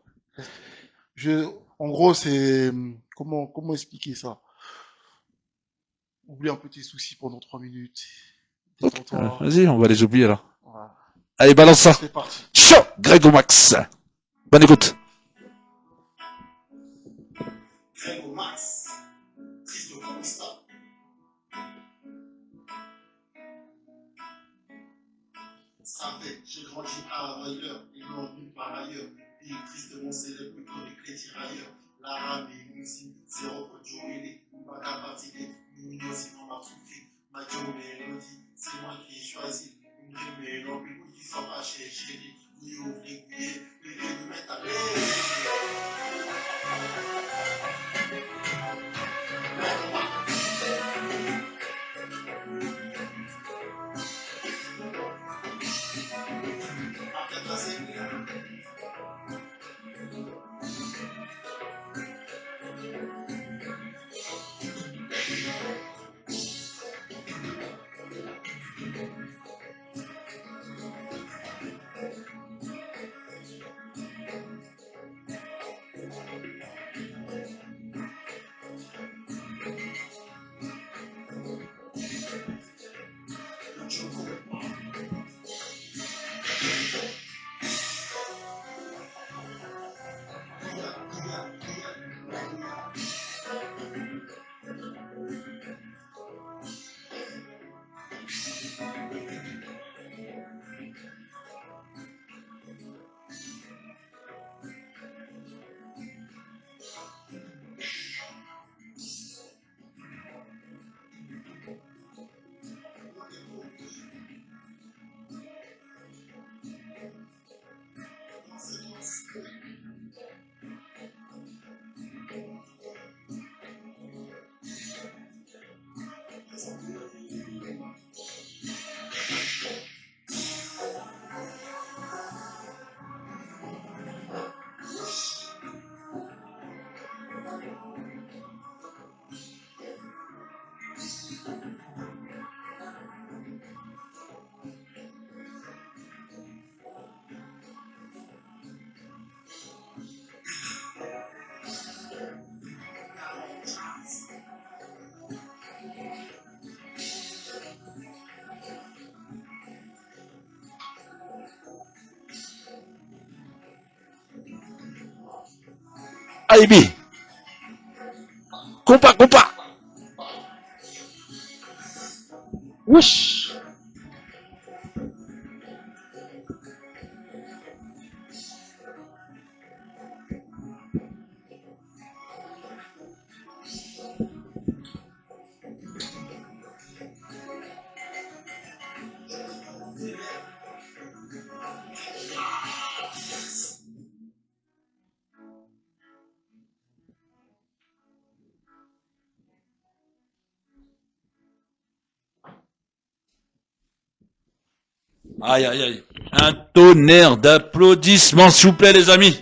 En gros, c'est, comment expliquer ça? Oublie un peu tes soucis pendant 3 minutes. Ok, Détends-toi. vas-y, on va les oublier, là. Voilà. Allez, balance ça. C'est parti. Chaud, Greg Max. Bonne écoute. Grégo Max, triste constat. Savait, j'ai grandi à ailleurs, et non nulle part ailleurs. Et tristement célèbre avec les tirailleurs. La rame et musique, zéro pour jouer, pas capacité, nous aussi on a souffert. Ma mélodie, c'est moi qui ai choisi. Une vraie mélodie, qui s'en va chez chéri. Oui, ouvrez, oui, nous mettre à Alibi. Compas. Wesh. Aïe, aïe, aïe. Un tonnerre d'applaudissements, s'il vous plaît, les amis.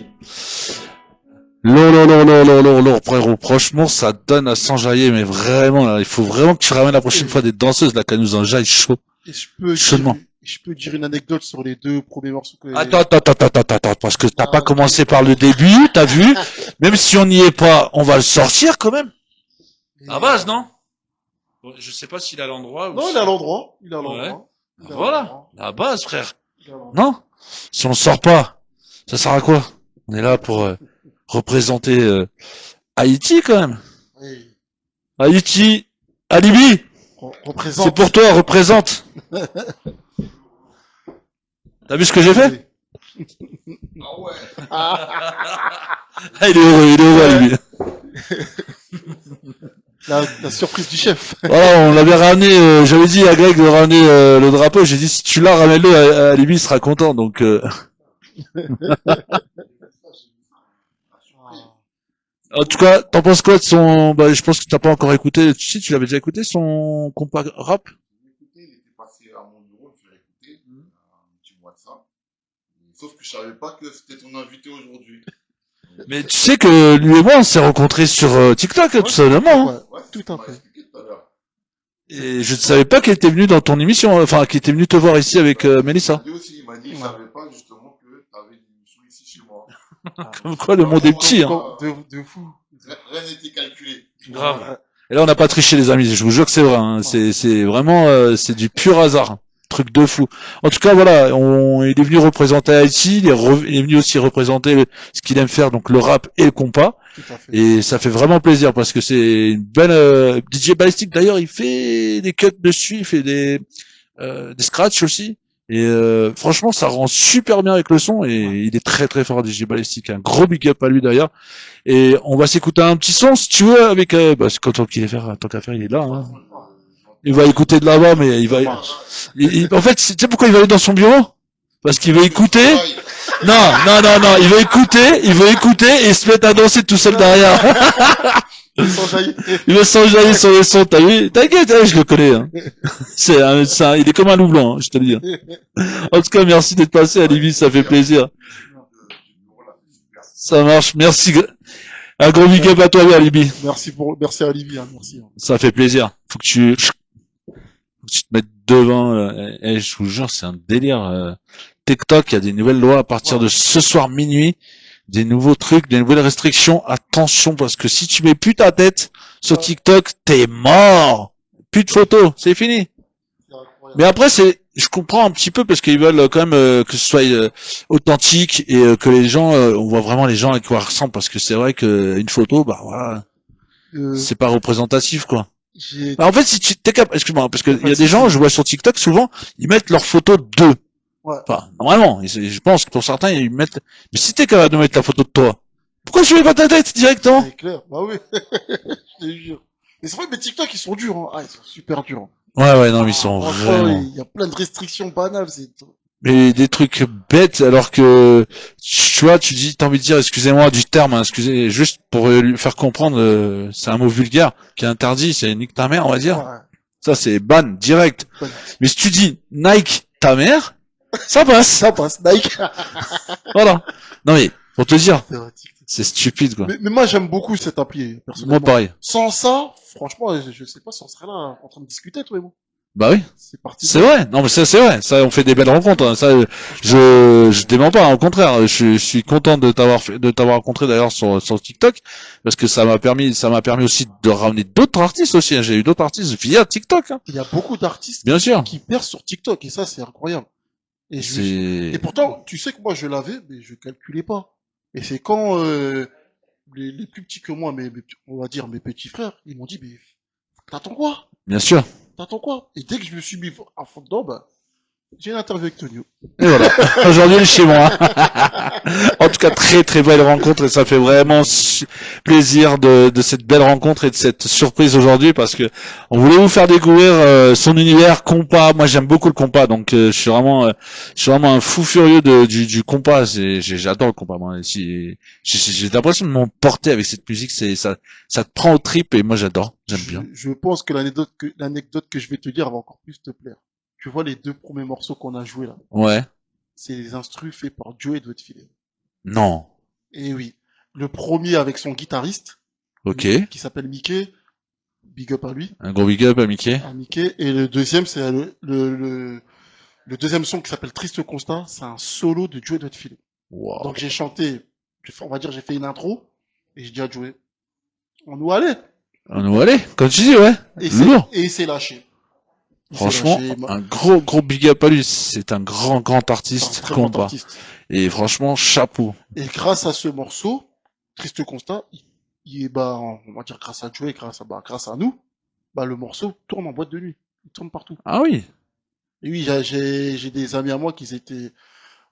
Lolo, frérot. Franchement, ça donne à s'enjailler, mais vraiment, là, il faut vraiment que tu ramènes la prochaine fois des danseuses, là, qu'elles nous enjaillent chaud. Et Chaudement. je peux dire une anecdote sur les 2 premiers morceaux que... Attends, parce que t'as pas Ah, commencé par le début, t'as vu? Même si on n'y est pas, on va le sortir quand même. À base, non? Bon, je sais pas s'il est à l'endroit ou Non, si... il est à l'endroit. Il est à Ouais. l'endroit. Il est à Voilà, l'endroit. la base, frère. Il est à l'endroit. Non? Si on le sort pas, ça sert à quoi? On est là pour représenter Haïti quand même. Oui. Haïti, Alibi, c'est Représente. pour toi, représente. T'as vu ce que j'ai fait? Ah ouais. Ah, il est heureux, Alibi. La surprise du chef. Voilà, on l'avait ramené, j'avais dit à Greg de ramener le drapeau, j'ai dit si tu l'as, ramène-le, à Libye, il sera content, donc en tout cas, t'en penses quoi de son, bah, je pense que t'as pas encore écouté, tu sais, tu l'avais déjà écouté, son compas rap? Écoutez, il était passé à mon bureau, je l'ai écouté, un petit mois de ça. Sauf que je savais pas que c'était ton invité aujourd'hui. Mais tu sais que lui et moi, on s'est rencontrés sur TikTok, tout simplement, hein. Ouais, Ouais, tout c'est ce à qu'il m'a fait. expliqué tout à l'heure. Et je ne savais pas qu'elle était venue dans ton émission, enfin, qu'elle était venue te voir ici avec Mélissa. Lui aussi, il m'a dit, je savais pas justement que t'avais une émission ici chez moi. Comme quoi, le monde est petit, hein. De fou. Rien n'était calculé. Grave. Et là, on n'a pas triché, les amis. Je vous jure que c'est vrai. Hein. C'est vraiment, c'est du pur hasard. Truc de fou. En tout cas, voilà, il est venu représenter Haïti. Il est venu aussi représenter ce qu'il aime faire, donc le rap et le compas. Tout à fait. Et ça fait vraiment plaisir parce que c'est une belle DJ Ballistic. D'ailleurs, il fait des cuts dessus, il fait des scratchs aussi. Et franchement, ça rend super bien avec le son. Et il est très très fort, DJ Ballistic. Un gros big up à lui d'ailleurs. Et on va s'écouter un petit son si tu veux avec parce que tant qu'il est faire, tant qu'à faire, il est là. Hein. Il va écouter de là-bas, mais il va. En fait, tu sais pourquoi il va aller dans son bureau? Parce qu'il veut écouter. Non, non, non, non. Il veut écouter et se mettre à danser tout seul derrière. Il veut s'enjailler sur le son. T'as vu? T'inquiète, je le connais. Hein. Il est comme un loup blanc, hein, je te le dis. En tout cas, merci d'être passé, Alibi, ça fait plaisir. Ça marche, merci. Un gros big up à toi, Alibi. Merci à Olivier, merci. Ça fait plaisir. Faut que tu te mettes devant. Je vous jure, c'est un délire. TikTok, il y a des nouvelles lois à partir de ce soir minuit. Des nouveaux trucs, des nouvelles restrictions. Attention, parce que si tu mets plus ta tête sur TikTok, t'es mort. Plus de photos, c'est fini. Mais après, je comprends un petit peu parce qu'ils veulent quand même que ce soit authentique et que les gens, on voit vraiment les gens à quoi ils ressemblent parce que c'est vrai qu'une photo, bah voilà, c'est pas représentatif quoi. Bah, en fait, si tu t'es capable, excuse-moi, parce que il y a des gens, je vois sur TikTok souvent, ils mettent leurs photos d'eux. Ouais. Enfin, normalement, je pense que pour certains, ils mettent. Mais si t'es capable de mettre la photo de toi, pourquoi tu mets pas ta tête directement? C'est clair, bah oui. Je te jure. Mais c'est vrai, mais TikTok, ils sont durs, hein. Ah, ils sont super durs. Ouais, non, mais ils sont Franchement, vraiment. il y a plein de restrictions banales, c'est tout. Mais des trucs bêtes, alors que tu vois, tu dis, t'as envie de dire, excusez-moi du terme, hein, excusez, juste pour lui faire comprendre, c'est un mot vulgaire qui est interdit, c'est nique ta mère, on va dire. Ouais. Ça, c'est ban direct. Ban. Mais si tu dis Nike ta mère, ça passe. Ça passe, Nike. Voilà. Non mais, pour te dire, C'est vrai, TikTok. c'est stupide quoi. Mais moi, j'aime beaucoup cette appli, personnellement. Moi pareil. Sans ça, franchement, je sais pas si on serait là en train de discuter, toi et moi. Bah oui. C'est parti. C'est vrai. Non mais ça c'est vrai. Ça, on fait des belles rencontres. Hein. Ça, je dément pas. Au contraire, je suis content de t'avoir rencontré d'ailleurs sur TikTok parce que ça m'a permis aussi de ramener d'autres artistes aussi. Hein. J'ai eu d'autres artistes via TikTok. Hein. Il y a beaucoup d'artistes Bien sûr. qui percent sur TikTok et ça, c'est incroyable. Et, C'est. et pourtant, tu sais que moi, je l'avais, mais je calculais pas. Et c'est quand les plus petits que moi, on va dire mes petits frères, ils m'ont dit, mais t'attends quoi? Bien sûr. T'attends quoi? Et dès que je me suis mis à fond dedans, bah, j'ai une interview avec Tonio. Et voilà. Aujourd'hui, il est chez moi. En tout cas, très très belle rencontre et ça fait vraiment plaisir de cette belle rencontre et de cette surprise aujourd'hui parce que on voulait vous faire découvrir son univers compas. Moi, j'aime beaucoup le compas, donc je suis vraiment un fou furieux du compas. J'adore le compas. Moi, j'ai l'impression de m'emporter avec cette musique. Ça te prend au trip et moi j'adore. J'aime bien. Je pense que l'anecdote que je vais te dire va encore plus te plaire. Tu vois les deux premiers morceaux qu'on a joués là. Ouais. C'est les instrus faits par Joey Filet. Non. Et oui. Le premier avec son guitariste. Ok. Qui s'appelle Mickey. Big up à lui. Un gros big up à Mickey. À Mickey. Et le deuxième, c'est le deuxième son qui s'appelle Triste Constat. C'est un solo de Joey Filet. Wow. Donc j'ai chanté, on va dire, j'ai fait une intro. Et j'ai dit à Joey, on nous allait. On nous allait, comme tu dis, ouais. Et il s'est lâché. Franchement, un gros big up à lui. C'est un grand artiste compas. Et franchement, chapeau. Et grâce à ce morceau, Triste Constat, bah, on va dire grâce à Joey, grâce à nous, bah, le morceau tourne en boîte de nuit. Il tourne partout. Ah oui. Et oui, j'ai des amis à moi qui étaient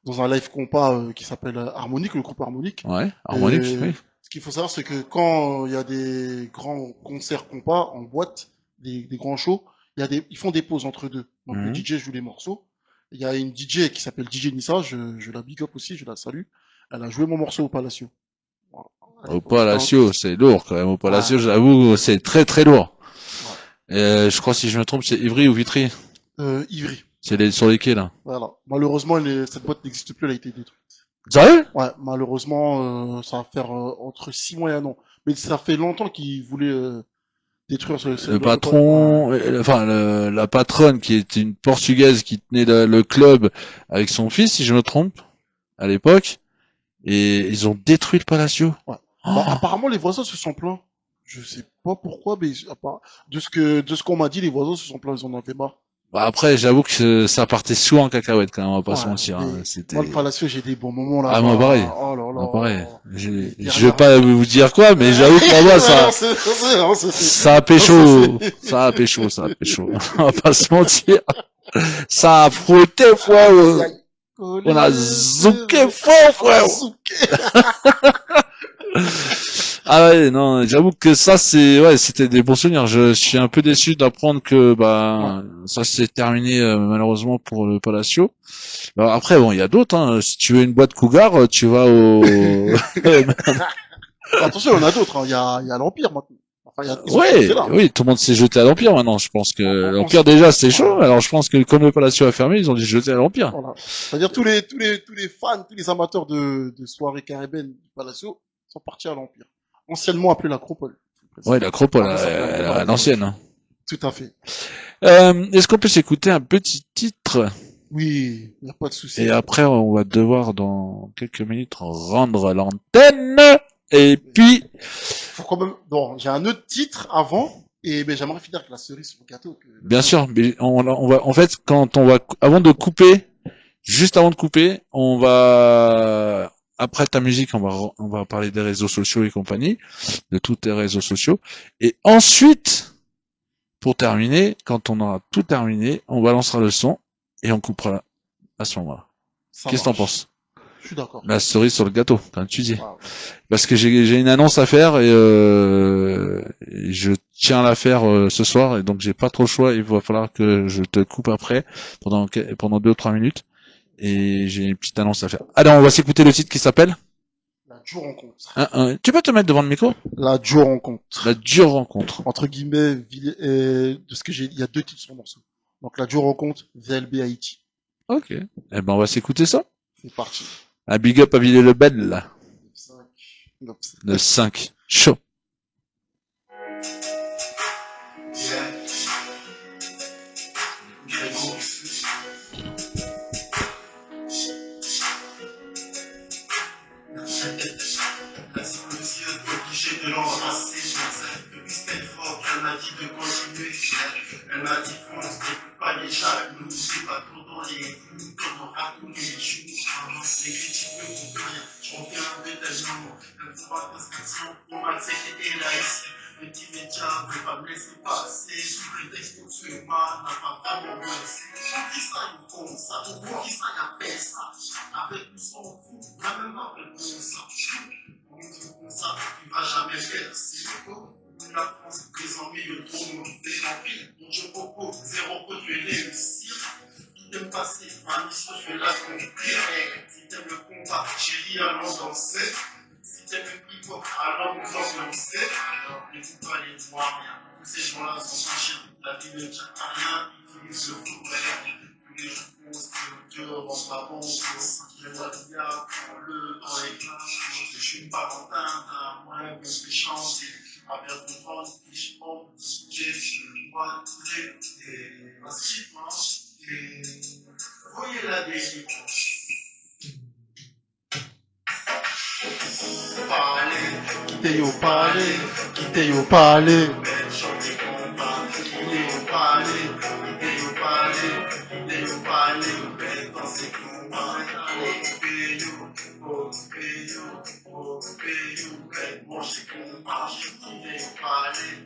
dans un live compas qui s'appelle Harmonique, le groupe Harmonique. Ouais, Harmonique, oui. qu'il faut savoir, c'est que quand il y a des grands concerts compas en boîte, des grands shows, ils font des pauses entre deux. Donc le Mhm. DJ joue les morceaux. Il y a une DJ qui s'appelle DJ Nissa, je la big up aussi, je la salue. Elle a joué mon morceau au Palacio. Voilà. À Au l'époque, Palacio, c'est lourd quand même. Au Palacio, ouais, j'avoue, c'est très très lourd. ouais. Je crois, si je me trompe, c'est Ivry ou Vitry. Ivry. C'est sur les quais, là. Voilà. Malheureusement, cette boîte n'existe plus, elle a été détruite. Sérieux? Ouais, malheureusement, ça va faire entre 6 mois et un an. Mais ça fait longtemps qu'ils voulaient détruire Le ouais. patron, enfin, la patronne qui était une Portugaise qui tenait le club avec son fils, si je me trompe, à l'époque. Et ils ont détruit le Palacio. Ouais. Bah, Oh. apparemment, les voisins se sont plaints. Je sais pas pourquoi, mais de ce qu'on m'a dit, les voisins se sont plaints, ils en avaient marre. Bah après, j'avoue que ça partait souvent en cacahuète quand même, on va pas Ouais, se mentir. Hein. mais moi, le C'était... Palacio, j'ai des bons moments Ah, moi pareil. là-bas. Oh là Moi pareil. là. Je Mais vais pas vous dire quoi, mais j'avoue que là-bas, ça a pécho. Ça a pécho, ça a pécho. On va pas se mentir. Ça a frotté, frère. On a zouké fort, frère. Ah ouais, non, j'avoue que ça, c'était des bons souvenirs. Je suis un peu déçu d'apprendre que, Ouais. bah, ça s'est terminé, malheureusement pour le Palacio. Bah, après, bon, il y a d'autres, hein. Si tu veux une boîte Cougar, tu vas au... Attention, il y en a d'autres, hein. Il y a l'Empire maintenant. Enfin, ils ont tout Ouais, fait là. oui, tout le monde s'est jeté à l'Empire maintenant. Je pense que On l'Empire déjà c'était chaud. Alors je pense que comme le Palacio a fermé, ils ont dû se jeter à l'Empire. voilà. C'est-à-dire tous les fans, tous les amateurs de soirées caribéennes du Palacio sont partis à l'Empire. Anciennement appelé l'Acropole. Ouais, l'Acropole, Après, ça s'appelle l'Acropole à l'ancienne. Hein. Tout à fait. Est-ce qu'on peut s'écouter un petit titre? Oui, il n'y a pas de souci. Et après, on va devoir dans quelques minutes rendre l'antenne. Et puis, Faut quand même. Non, j'ai un autre titre avant, et ben j'aimerais finir avec la cerise sur le gâteau. bien sûr, mais on va, en fait, avant de couper, juste avant de couper, après ta musique, on va parler des réseaux sociaux et compagnie, de tous tes réseaux sociaux. Et ensuite, pour terminer, quand on aura tout terminé, on balancera le son et on coupera à ce moment-là. Ça Qu'est-ce que t'en marche. penses? Je suis d'accord. La cerise sur le gâteau, comme tu dis. Voilà. Parce que j'ai une annonce à faire et je tiens à la faire ce soir et donc j'ai pas trop le choix. Il va falloir que je te coupe après pendant 2 ou 3 minutes et j'ai une petite annonce à faire. Allez, on va s'écouter le titre qui s'appelle La dure rencontre. Tu peux te mettre devant le micro? La dure rencontre. La dure rencontre. Entre guillemets, de ce que j'ai dit, il y a deux titres sur le morceau. Donc la dure rencontre, VLB Haïti. Ok. Eh ben on va s'écouter ça. C'est parti. Un big up à Villers-le-Bel, 5, 9, le 5. Chaud. De l'embrasser, je m'accepte depuis Stanford, elle m'a dit de continuer, elle m'a dit qu'on ne s'écoute pas les jaloux, c'est pas trop dans les coups, comme on raconte les choux, les critiques ne font plus rien, je reviens un détachement, le pouvoir d'inscription, pour mal c'était là ici, les petits médias ne veulent pas me laisser passer, sous prétexte qu'on se mal, n'a pas vraiment blessé, pour qui ça nous compte ça, pour qui ça y a fait ça, avec nous on fout, même après pour ça. Ça, tu vas jamais faire si la France, les ennuis, le trop mauvais l'empire. Donc je propose zéro produit réussir. Qui t'aime passer, ma mission, je vais l'accomplir. Si t'aimes le combat, chérie, allons danser. Si t'aimes le clip, allons nous ambiancer. Alors n'écoute pas les noirs, rien. Tous ces gens-là sont fâchés. La vie ne tient à rien, ils utilisent le faux vrai. Tous les jours, on se dit, on pas bon, les Wadia, le temps est plein, je suis Valentin, d'un moins bon que chanter, à bien comprendre, je monte, j'ai le droit et massivement, et voyez la délivrance. quittez au palais, quittez au palais. Chanter combat, quittez au palais, quittez au palais, quittez au palais, dans ces combats, manger combat, quittez au palais,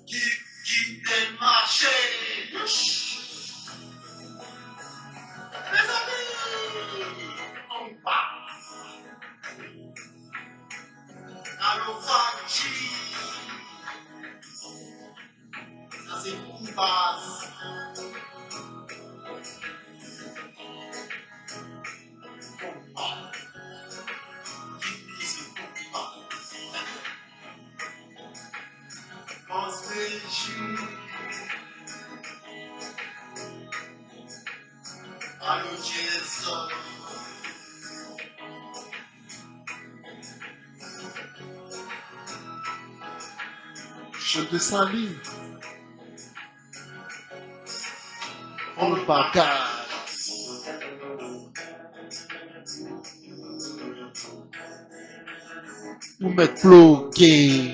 quittez le marché. Les amis, on part. fragile. Ça c'est une base. Combat. L'église combat. Pense les jours. Allô Jason. Je te salue. On le bagage. Nous mettre bloqué.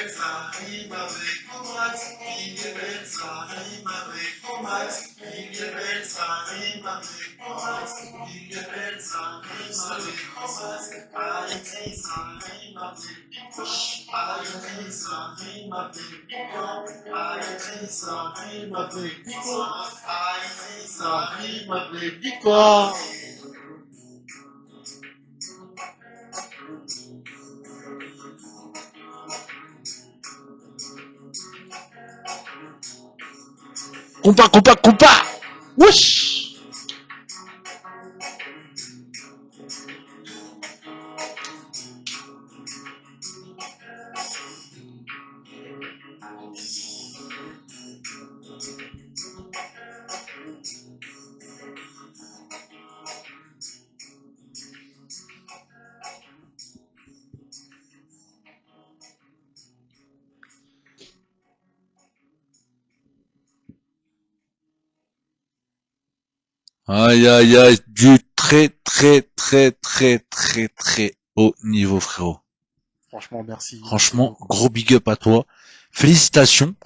Ça rime avec Comax, il est belle, ça rime avec Comax, il est belle, ça rime avec Comax, il est belle, ça rime avec Comax, Haïti, ça rime avec Bicoche, Haïti, ça rime avec Bicoche, Haïti, ça rime avec Bicoche, Haïti, ça rime avec Victoire. Compas. Wesh. Aïe, du très haut niveau, frérot. Franchement, merci. Franchement, gros big up à toi. Félicitations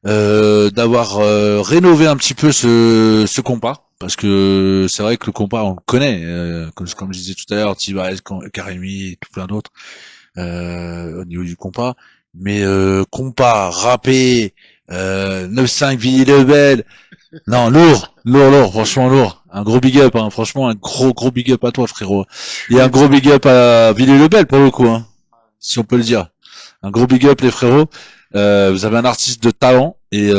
d'avoir rénové un petit peu ce compas. Parce que c'est vrai que le compas, on le connaît. Comme je disais tout à l'heure, Tibares, Karimi et tout plein d'autres au niveau du compas. Mais compas, rappé, 9-5 Villy Lebel. Non, lourd, franchement lourd. Un gros big up, hein, franchement, un gros big up à toi, frérot. Et un gros big up à Villy Lebel pour le coup, hein, si on peut le dire. Un gros big up les frérots. Vous avez un artiste de talent et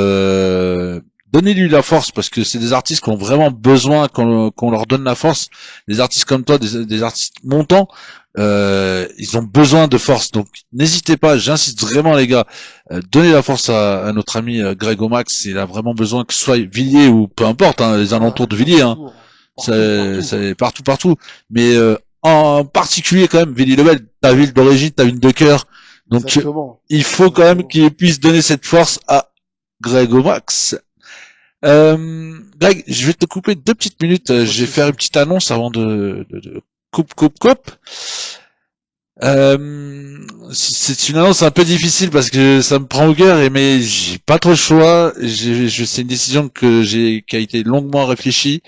donnez-lui la force parce que c'est des artistes qui ont vraiment besoin qu'on leur donne la force. Des artistes comme toi, des artistes montants, ils ont besoin de force. Donc n'hésitez pas, j'insiste vraiment les gars, donnez la force à notre ami Greg Omax. Il a vraiment besoin que ce soit Villiers ou peu importe, hein, les alentours de Villiers. Hein. C'est partout. Mais en particulier quand même, Villy Lebel, ta ville d'origine, ta ville de cœur. Donc il faut quand même qu'il puisse donner cette force à Greg Omax. Greg, je vais te couper 2 petites minutes. Je vais faire une petite annonce avant de coupe. C'est une annonce un peu difficile parce que ça me prend au cœur mais j'ai pas trop le choix. C'est une décision qui a été longuement réfléchie.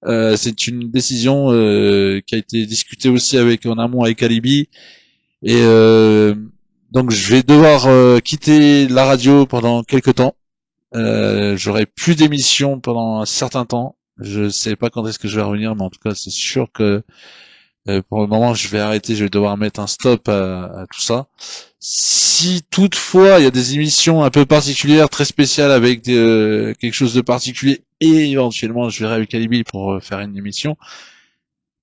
C'est une décision qui a été discutée aussi en amont avec Alibi et donc je vais devoir quitter la radio pendant quelques temps. J'aurai plus d'émissions pendant un certain temps. Je sais pas quand est-ce que je vais revenir, mais en tout cas c'est sûr que pour le moment je vais arrêter. Je vais devoir mettre un stop à tout ça. Si toutefois il y a des émissions un peu particulières, très spéciales avec quelque chose de particulier, et éventuellement je verrai avec Alibi pour faire une émission.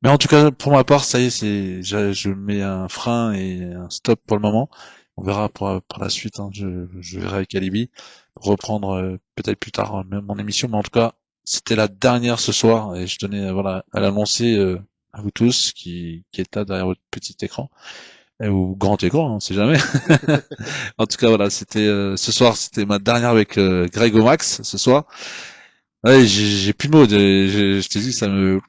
Mais en tout cas pour ma part ça y est, je mets un frein et un stop pour le moment. On verra pour la suite. Hein. Je verrai avec Alibi reprendre peut-être plus tard mon émission, mais en tout cas c'était la dernière ce soir et je tenais à l'annoncer à vous tous qui êtes là derrière votre petit écran ou grand écran, on sait jamais. En tout cas voilà, c'était ce soir, c'était ma dernière avec Greg Omax ce soir. Ouais, j'ai plus de mots, je te dis ça me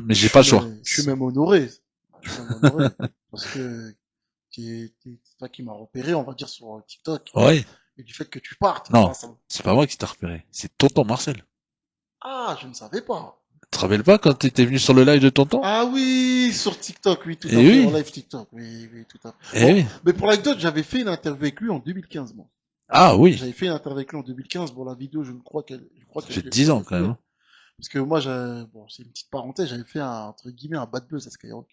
mais j'ai pas le choix. Je suis même honoré. Parce que c'est toi qui m'as repéré, on va dire, sur TikTok. Ouais. Et du fait que tu partes. Non, c'est pas moi qui t'ai repéré, c'est tonton Marcel. Ah, je ne savais pas. te rappelles pas quand t'étais venu sur le live de tonton? Ah oui, sur TikTok, oui, tout à Eh fait, oui. en live TikTok, oui, oui, tout à fait. Eh Bon, oui. mais pour l'anecdote, j'avais fait une interview avec lui en 2015, moi. Ah oui. J'avais fait une interview avec lui en 2015. Bon, la vidéo, je crois Ça que fait je l'ai 10 ans, fait. quand même. Hein. Parce que moi, bon, c'est une petite parenthèse, j'avais fait entre guillemets, un bad buzz à Skyrock.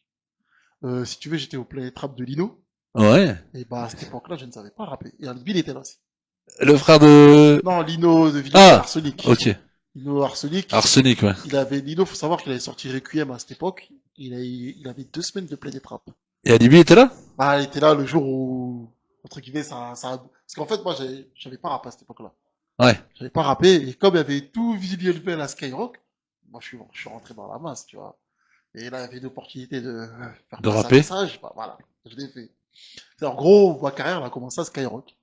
Si tu veux, j'étais au Planet Rap de Lino. Ouais. Et bah, à cette époque-là, je ne savais pas rapper. Et Albi, il était là aussi. Le frère de... Non, Lino de Villiers, Ah. Arsenic. Ok. Lino Arsenic. Arsenic, ouais. Lino, faut savoir qu'il avait sorti Requiem à cette époque. Il avait 2 semaines de Planet Rap. Et Alibi était là? Ah, il était là le jour où, entre guillemets, parce qu'en fait, moi, j'avais pas rappé à cette époque-là. Ouais. J'avais pas rappé, et comme il y avait tout visuel à Skyrock, moi, je suis rentré dans la masse, tu vois. Et là, il y avait une opportunité de faire De passer un rapper. message, bah, voilà, je l'ai fait. En gros, ma carrière, elle a commencé à Skyrock.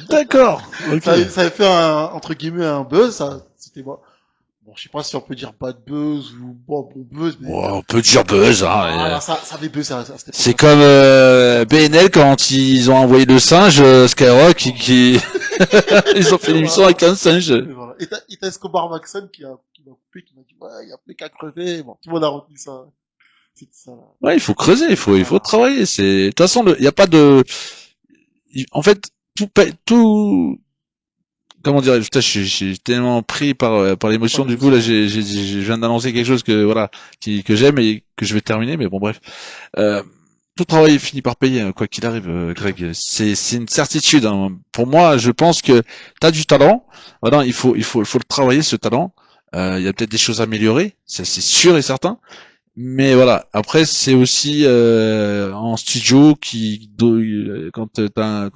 D'accord. Ok. Ça avait fait entre guillemets, un buzz, c'était moi. Bon, je sais pas si on peut dire bad buzz ou bon buzz, mais Ouais, on peut dire buzz, hein. voilà, ça avait buzz à cette époque. C'est comme BNL quand ils ont envoyé le singe Skyrock qui ils ont fait l'émission avec un singe. Et voilà. Et t'as Escobar Maxon qui m'a coupé, qui m'a dit, ouais, il y a plus qu'à crever. Bon, tout le monde a retenu ça. C'est ça, là. Ouais, il faut creuser, il faut travailler. C'est de toute façon, il y a pas de. En fait, tout. Comment dirais-je, putain, je suis tellement pris par l'émotion. Du coup, là, je viens d'annoncer quelque chose que voilà, que j'aime et que je vais terminer. Mais bon, bref. Tout travail finit par payer, hein, quoi qu'il arrive, Greg. C'est une certitude. Hein. Pour moi, je pense que t'as du talent. Voilà, il faut le travailler, ce talent. Il y a peut-être des choses à améliorer, ça c'est sûr et certain. Mais voilà, après c'est aussi en studio quand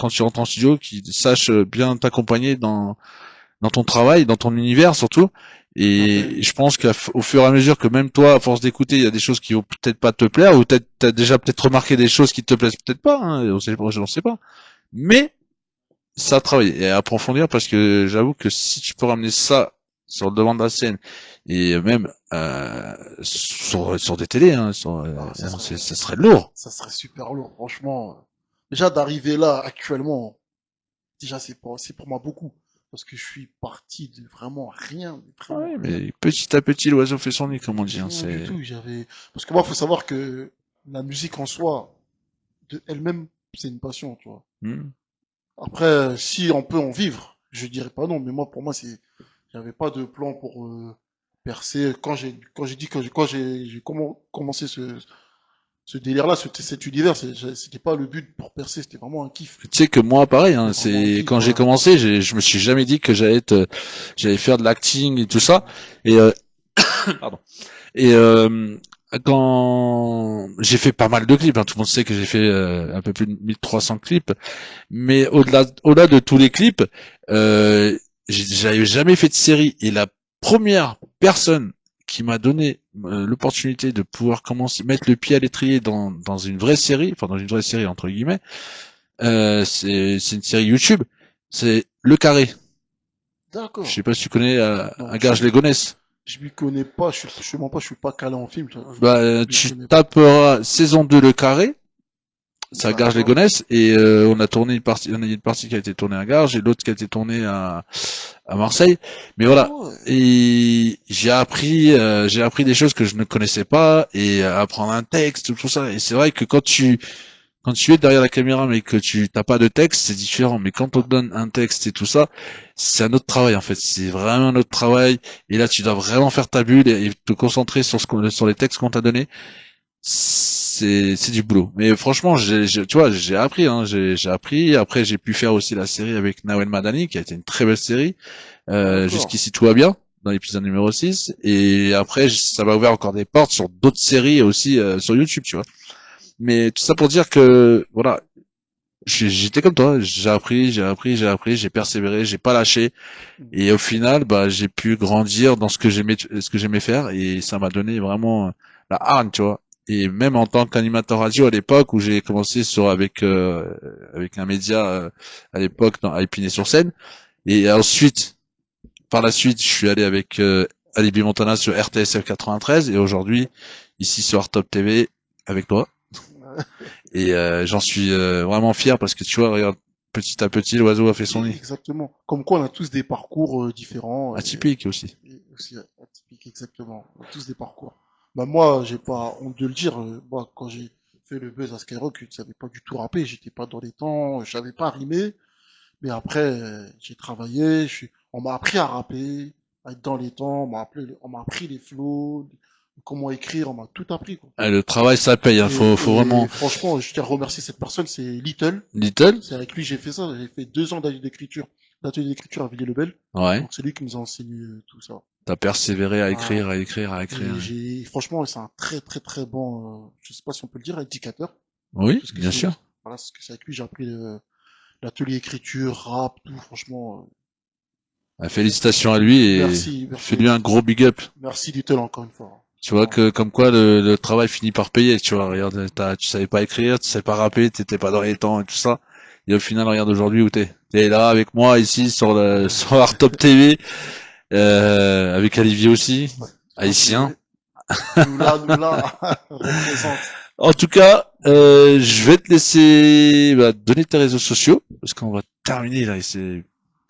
tu rentres en studio, qui sache bien t'accompagner dans ton travail, dans ton univers surtout. Et je pense qu'au fur et à mesure que même toi, à force d'écouter, il y a des choses qui vont peut-être pas te plaire, ou peut-être t'as déjà peut-être remarqué des choses qui te plaisent peut-être pas, hein, on sait pas. Mais ça à travailler et à approfondir, parce que j'avoue que si tu peux ramener ça sur le devant de la scène et même sur des télés, hein, ça serait lourd. Ça serait super lourd, franchement. Déjà, d'arriver là, actuellement, déjà, c'est pour moi beaucoup. Parce que je suis parti de vraiment rien. Vraiment Ouais, rien. mais petit à petit, l'oiseau fait son nid, comme on dit. Hein, Rien du tout. Parce que moi, faut savoir que la musique en soi, de elle-même, c'est une passion, tu vois. Après, si on peut en vivre, je dirais pas non, mais moi, pour moi, j'avais pas de plan pour percer. Quand j'ai commencé ce délire-là, cet univers, c'était pas le but pour percer, c'était vraiment un kiff. Tu sais que moi, pareil, hein, C'était vraiment un c'est kiff, quand j'ai voilà. commencé, je me suis jamais dit que j'allais faire de l'acting et tout ça. Et pardon. Et quand j'ai fait pas mal de clips, hein, tout le monde sait que j'ai fait un peu plus de 1300 clips, mais au-delà de tous les clips, j'avais jamais fait de série. Et la première personne qui m'a donné l'opportunité de pouvoir commencer mettre le pied à l'étrier dans une vraie série, enfin dans une vraie série entre guillemets, c'est une série YouTube, c'est Le Carré. D'accord. Je sais pas si tu connais Non, un gars, je les connaisse. Je m'y connais pas, je suis pas calé en film. Bah, tu taperas saison 2 Le Carré. C'est à Garges les Gonesse, et on a tourné il y en a une partie qui a été tournée à Garges et l'autre qui a été tournée à Marseille. Mais voilà. Et j'ai appris des choses que je ne connaissais pas, et apprendre un texte, tout ça. Et c'est vrai que quand tu es derrière la caméra mais que tu t'as pas de texte, c'est différent. Mais quand on te donne un texte et tout ça, c'est un autre travail en fait. C'est vraiment un autre travail. Et là, tu dois vraiment faire ta bulle et te concentrer sur les textes qu'on t'a donnés. C'est du boulot. Mais franchement, tu vois, j'ai appris, hein, j'ai appris. Après, j'ai pu faire aussi la série avec Nawel Madani, qui a été une très belle série. Jusqu'ici, tout va bien, dans l'épisode numéro 6. Et après, ça m'a ouvert encore des portes sur d'autres séries aussi, sur YouTube, tu vois. Mais tout ça pour dire que, voilà, j'étais comme toi, j'ai appris, j'ai persévéré, j'ai pas lâché. Et au final, bah, j'ai pu grandir dans ce que j'aimais faire, et ça m'a donné vraiment la hargne, tu vois. Et même en tant qu'animateur radio à l'époque où j'ai commencé avec un média à l'époque à Épinay-sur-Seine, et ensuite par la suite je suis allé avec Alibi Montana sur RTSF 93, et aujourd'hui ici sur Artop TV avec toi. Et j'en suis vraiment fier, parce que tu vois, regarde, petit à petit l'oiseau a fait son nid. Exactement. Comme quoi on a tous des parcours différents. Atypiques aussi. aussi atypique, exactement. On a tous des parcours. Bah, moi, j'ai pas honte de le dire. Moi, quand j'ai fait le buzz à Skyrock, je ne savais pas du tout rapper. J'étais pas dans les temps. Je savais pas rimer. Mais après, j'ai travaillé. On m'a appris à rapper, à être dans les temps. On m'a appris les flows, comment écrire. On m'a tout appris, quoi. Ah, le travail, ça paye, hein. Faut Et vraiment. franchement, je tiens à remercier cette personne. C'est Little. Little? C'est avec lui que j'ai fait ça. J'ai fait 2 ans d'atelier d'écriture à Villiers-le-Bel. Ouais. Donc c'est lui qui nous a enseigné tout ça. T'as persévéré à écrire, Voilà. à écrire, à écrire. Franchement, c'est un très très très bon, je sais pas si on peut le dire, indicateur. Oui, Parce que bien sûr. voilà, parce que c'est avec lui que j'ai appris l'atelier écriture, rap, tout. Franchement, Ah, félicitations à lui et merci, fais-lui un gros big up. merci Little encore une fois. Tu vois que comme quoi le travail finit par payer, tu vois. Regarde, tu savais pas écrire, tu savais pas rapper, t'étais pas dans les temps et tout ça. Et au final, regarde aujourd'hui où t'es. T'es là avec moi ici sur sur Artop TV, avec Olivier aussi, haïtien. Nous là, représente. En tout cas, je vais te laisser donner tes réseaux sociaux parce qu'on va terminer là. Et c'est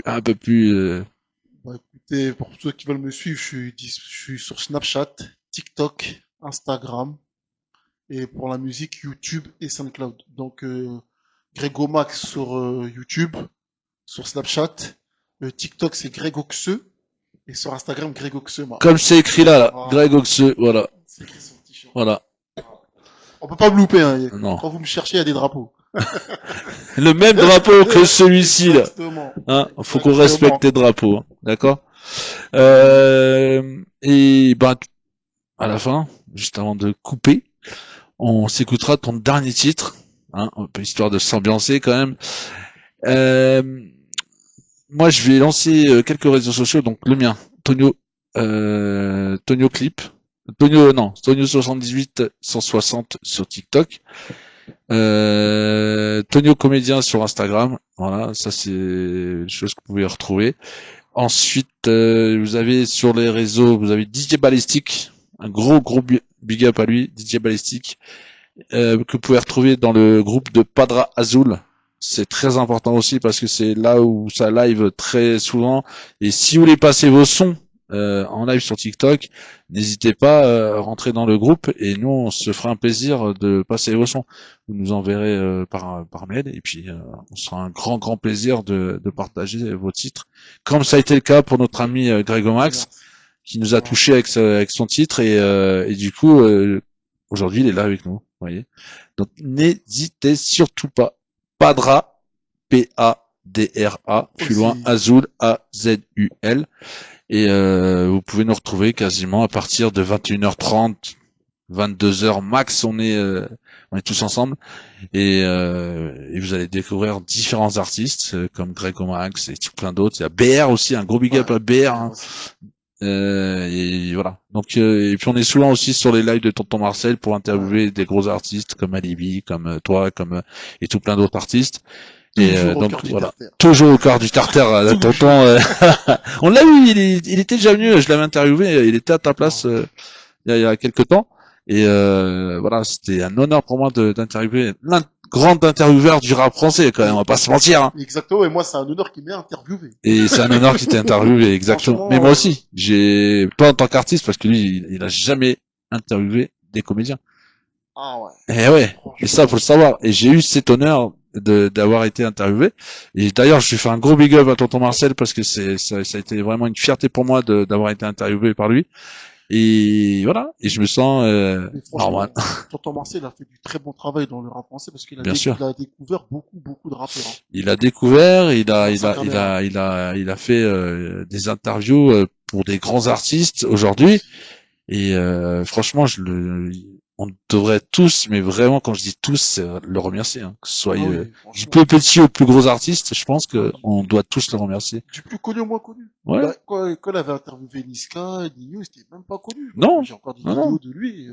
un peu plus. Bah, écoutez, pour ceux qui veulent me suivre, je suis sur Snapchat, TikTok, Instagram, et pour la musique, YouTube et SoundCloud. Donc, Grégomax sur YouTube, sur Snapchat, TikTok c'est Grégoxe, et sur Instagram Grégoxema. Comme c'est écrit là, Voilà. Greg Oxeux, voilà, C'est écrit sur le t-shirt. voilà. On peut pas me louper, hein. Non. Quand vous me cherchez, il y a des drapeaux. Le même drapeau que celui-ci là. Exactement. Hein, faut qu'on Exactement. respecte les drapeaux, hein, d'accord. Et ben à la fin, juste avant de couper, on s'écoutera ton dernier titre, hein, un peu histoire de s'ambiancer quand même. Moi, je vais lancer quelques réseaux sociaux, donc le mien, Tonio, Tonio Clip, Tonio 78 160 sur TikTok, Tonio Comédien sur Instagram, voilà, ça c'est une chose que vous pouvez retrouver. Ensuite, vous avez sur les réseaux, vous avez DJ Ballistic, un gros big up à lui, DJ Ballistic, que vous pouvez retrouver dans le groupe de Padra Azul. C'est très important aussi parce que c'est là où ça live très souvent. Et si vous voulez passer vos sons en live sur TikTok, n'hésitez pas à rentrer dans le groupe et nous on se fera un plaisir de passer vos sons. Vous nous enverrez par mail et puis on sera un grand plaisir de partager vos titres. Comme ça a été le cas pour notre ami Grégomax qui nous a touché avec son titre et du coup aujourd'hui il est là avec nous, vous voyez. Donc n'hésitez surtout pas. Padra, P-A-D-R-A, plus loin, Azul, A-Z-U-L. Et vous pouvez nous retrouver quasiment à partir de 21h30, 22h max, on est tous ensemble. Et vous allez découvrir différents artistes comme Grégomax et plein d'autres. Il y a BR aussi, un gros big up à BR. Hein. Et voilà. Donc et puis on est souvent aussi sur les lives de Tonton Marcel pour interviewer des gros artistes comme Alibi, comme toi, comme et tout plein d'autres artistes. Et donc voilà, toujours au cœur du tartare, Tonton. On l'a vu, il était déjà venu, je l'avais interviewé, il était à ta place il y a quelques temps. Et voilà, c'était un honneur pour moi d'interviewer l'un grand intervieweur du rap français quand même, on va pas se mentir. Hein. Exactement, et moi c'est un honneur qu'il m'ait interviewé. Et c'est un honneur qu'il t'ait interviewé, exactement. Mais moi aussi, pas en tant qu'artiste, parce que lui, il a jamais interviewé des comédiens. Ah ouais. Et ouais, et ça faut le savoir. Et j'ai eu cet honneur d'avoir été interviewé. Et d'ailleurs, je lui fais un gros big up à Tonton Marcel parce que ça a été vraiment une fierté pour moi d'avoir été interviewé par lui. Et voilà, et je me sens normal. Tonton Marcel a fait du très bon travail dans le rap français parce qu'il a, il a découvert beaucoup de rappeurs. Hein. Il a découvert, il a fait des interviews pour des grands artistes aujourd'hui. Et franchement, on devrait tous, mais vraiment quand je dis tous, le remercier. Hein. Que ce soit du plus petit au plus gros artiste, je pense que on doit tous le remercier. Du plus connu au moins connu. Ouais. Bah, quand il avait interviewé Niska, Nino, il était même pas connu. Non. J'ai encore des vidéos de lui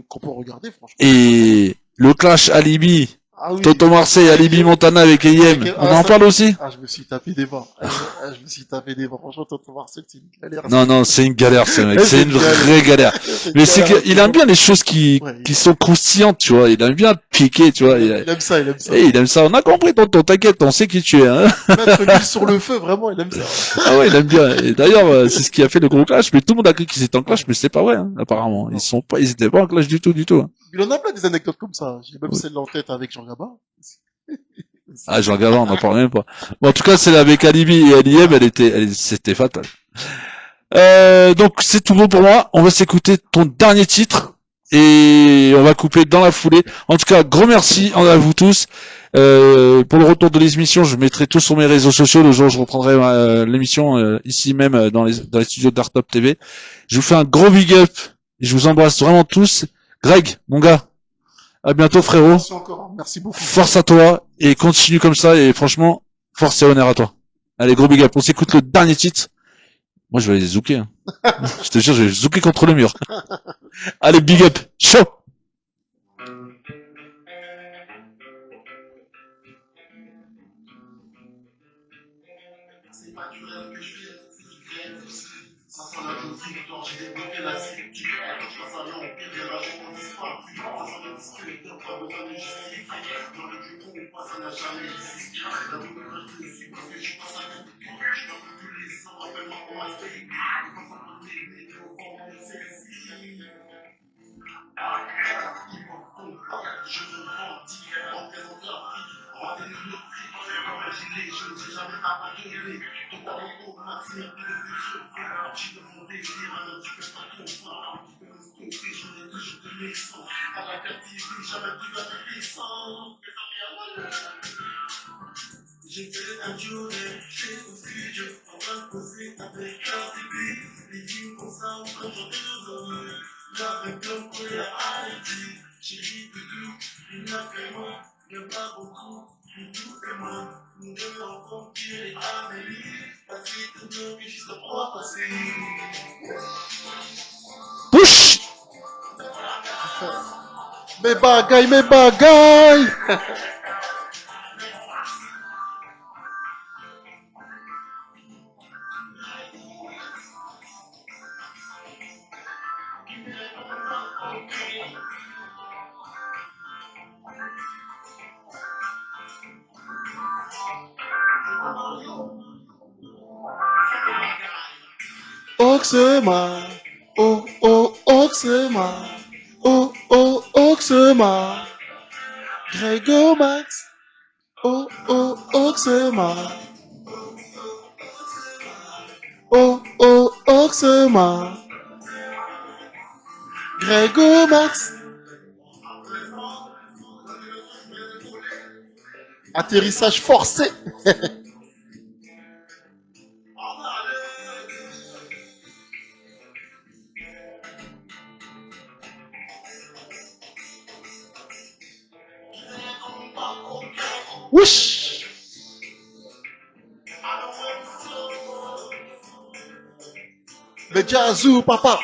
qu'on peut regarder, franchement. Et le clash Alibi Ah oui. Tonton Marseille, Alibi Montana avec Eyem. On en parle aussi? Ah, je me suis tapé des barres. Je me suis tapé des barres. Franchement, Tonton Marseille, c'est une galère. Non, c'est une galère, ce mec. Ouais, C'est une vraie galère. Mais c'est qu'il aime bien les choses qui sont croustillantes, tu vois. Il aime bien piquer, tu vois. Il aime ça, il aime ça. Et il aime ça. On a compris, tonton, t'inquiète, on sait qui tu es, hein. Mettre l'huile sur le feu, vraiment, il aime ça. Ah ouais, il aime bien. Et d'ailleurs, c'est ce qui a fait le gros clash. Mais tout le monde a cru qu'ils étaient en clash, mais c'est pas vrai, hein, apparemment. Ils étaient pas en clash du tout. Hein. Il en a plein des anecdotes comme ça. J'ai même celle en tête avec Jean Gabin. Ah, Jean Gabin, on n'en parle même pas. Bon, en tout cas, celle avec Alibi et Aliem, c'était fatal. Donc, c'est tout bon pour moi. On va s'écouter ton dernier titre. Et on va couper dans la foulée. En tout cas, gros merci à vous tous. Pour le retour de l'émission, je mettrai tout sur mes réseaux sociaux le jour où je reprendrai l'émission ici même dans les studios d'Artop TV. Je vous fais un gros big up. Et je vous embrasse vraiment tous. Greg, mon gars, à bientôt frérot. Merci encore, merci beaucoup. Force à toi et continue comme ça et franchement, force et honneur à toi. Allez, gros big up. On s'écoute le dernier titre. Moi, je vais aller zouker. Hein. Je te jure, je vais zouker contre le mur. Allez, big up. Chaud. C'est pas du rêve que je fais, c'est du grève. Ça sent la jolie victoire, j'ai débloqué la sécurité. Quand je passe à l'empire, les rages ont disparu. Ça sent le distributeur, pas besoin de justifier. Dans le jupon, ça n'a jamais existé. La douleur, je le suis parce que je passe à l'empire. Je n'en peux plus les sangs, rappelle-moi qu'on m'a fait. Je passe à côté, mais au fond, celle-ci. Je me revendique, représente l'Afrique. Rendez-nous le prix, comme un gilet, je ne sais jamais abandonner. Totalement automatique, de futur, partie de mon désir, un petit peu pas trop fort, un petit peu me stopper, je n'ai toujours de l'essence. À la captivité, jamais plus intéressant. J'ai fait un journée chez son studio, en train de poser avec un CP. Les films comme ça, on peut chanter nos hommes. Là, avec l'homme qu'on est à l'étude. J'ai dit tout, il n'a fait moi, il n'y a pas beaucoup. Tout et moi, nous deux enfants, Pierre et Amélie. Passer tout nos vies juste pour passer. Push. Mes bagailles. Oxema, Oxema, Oxema, Grégo Max, Oxema, Oxema, Grégo Max. Atterrissage forcé. Wesh. Mais Jazou, papa.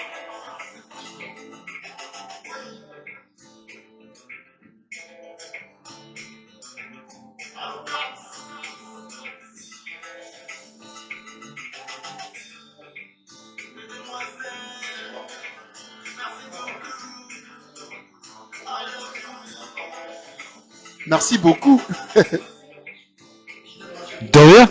Merci beaucoup. De rien.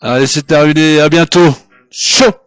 Allez, c'est terminé. À bientôt. Chaud.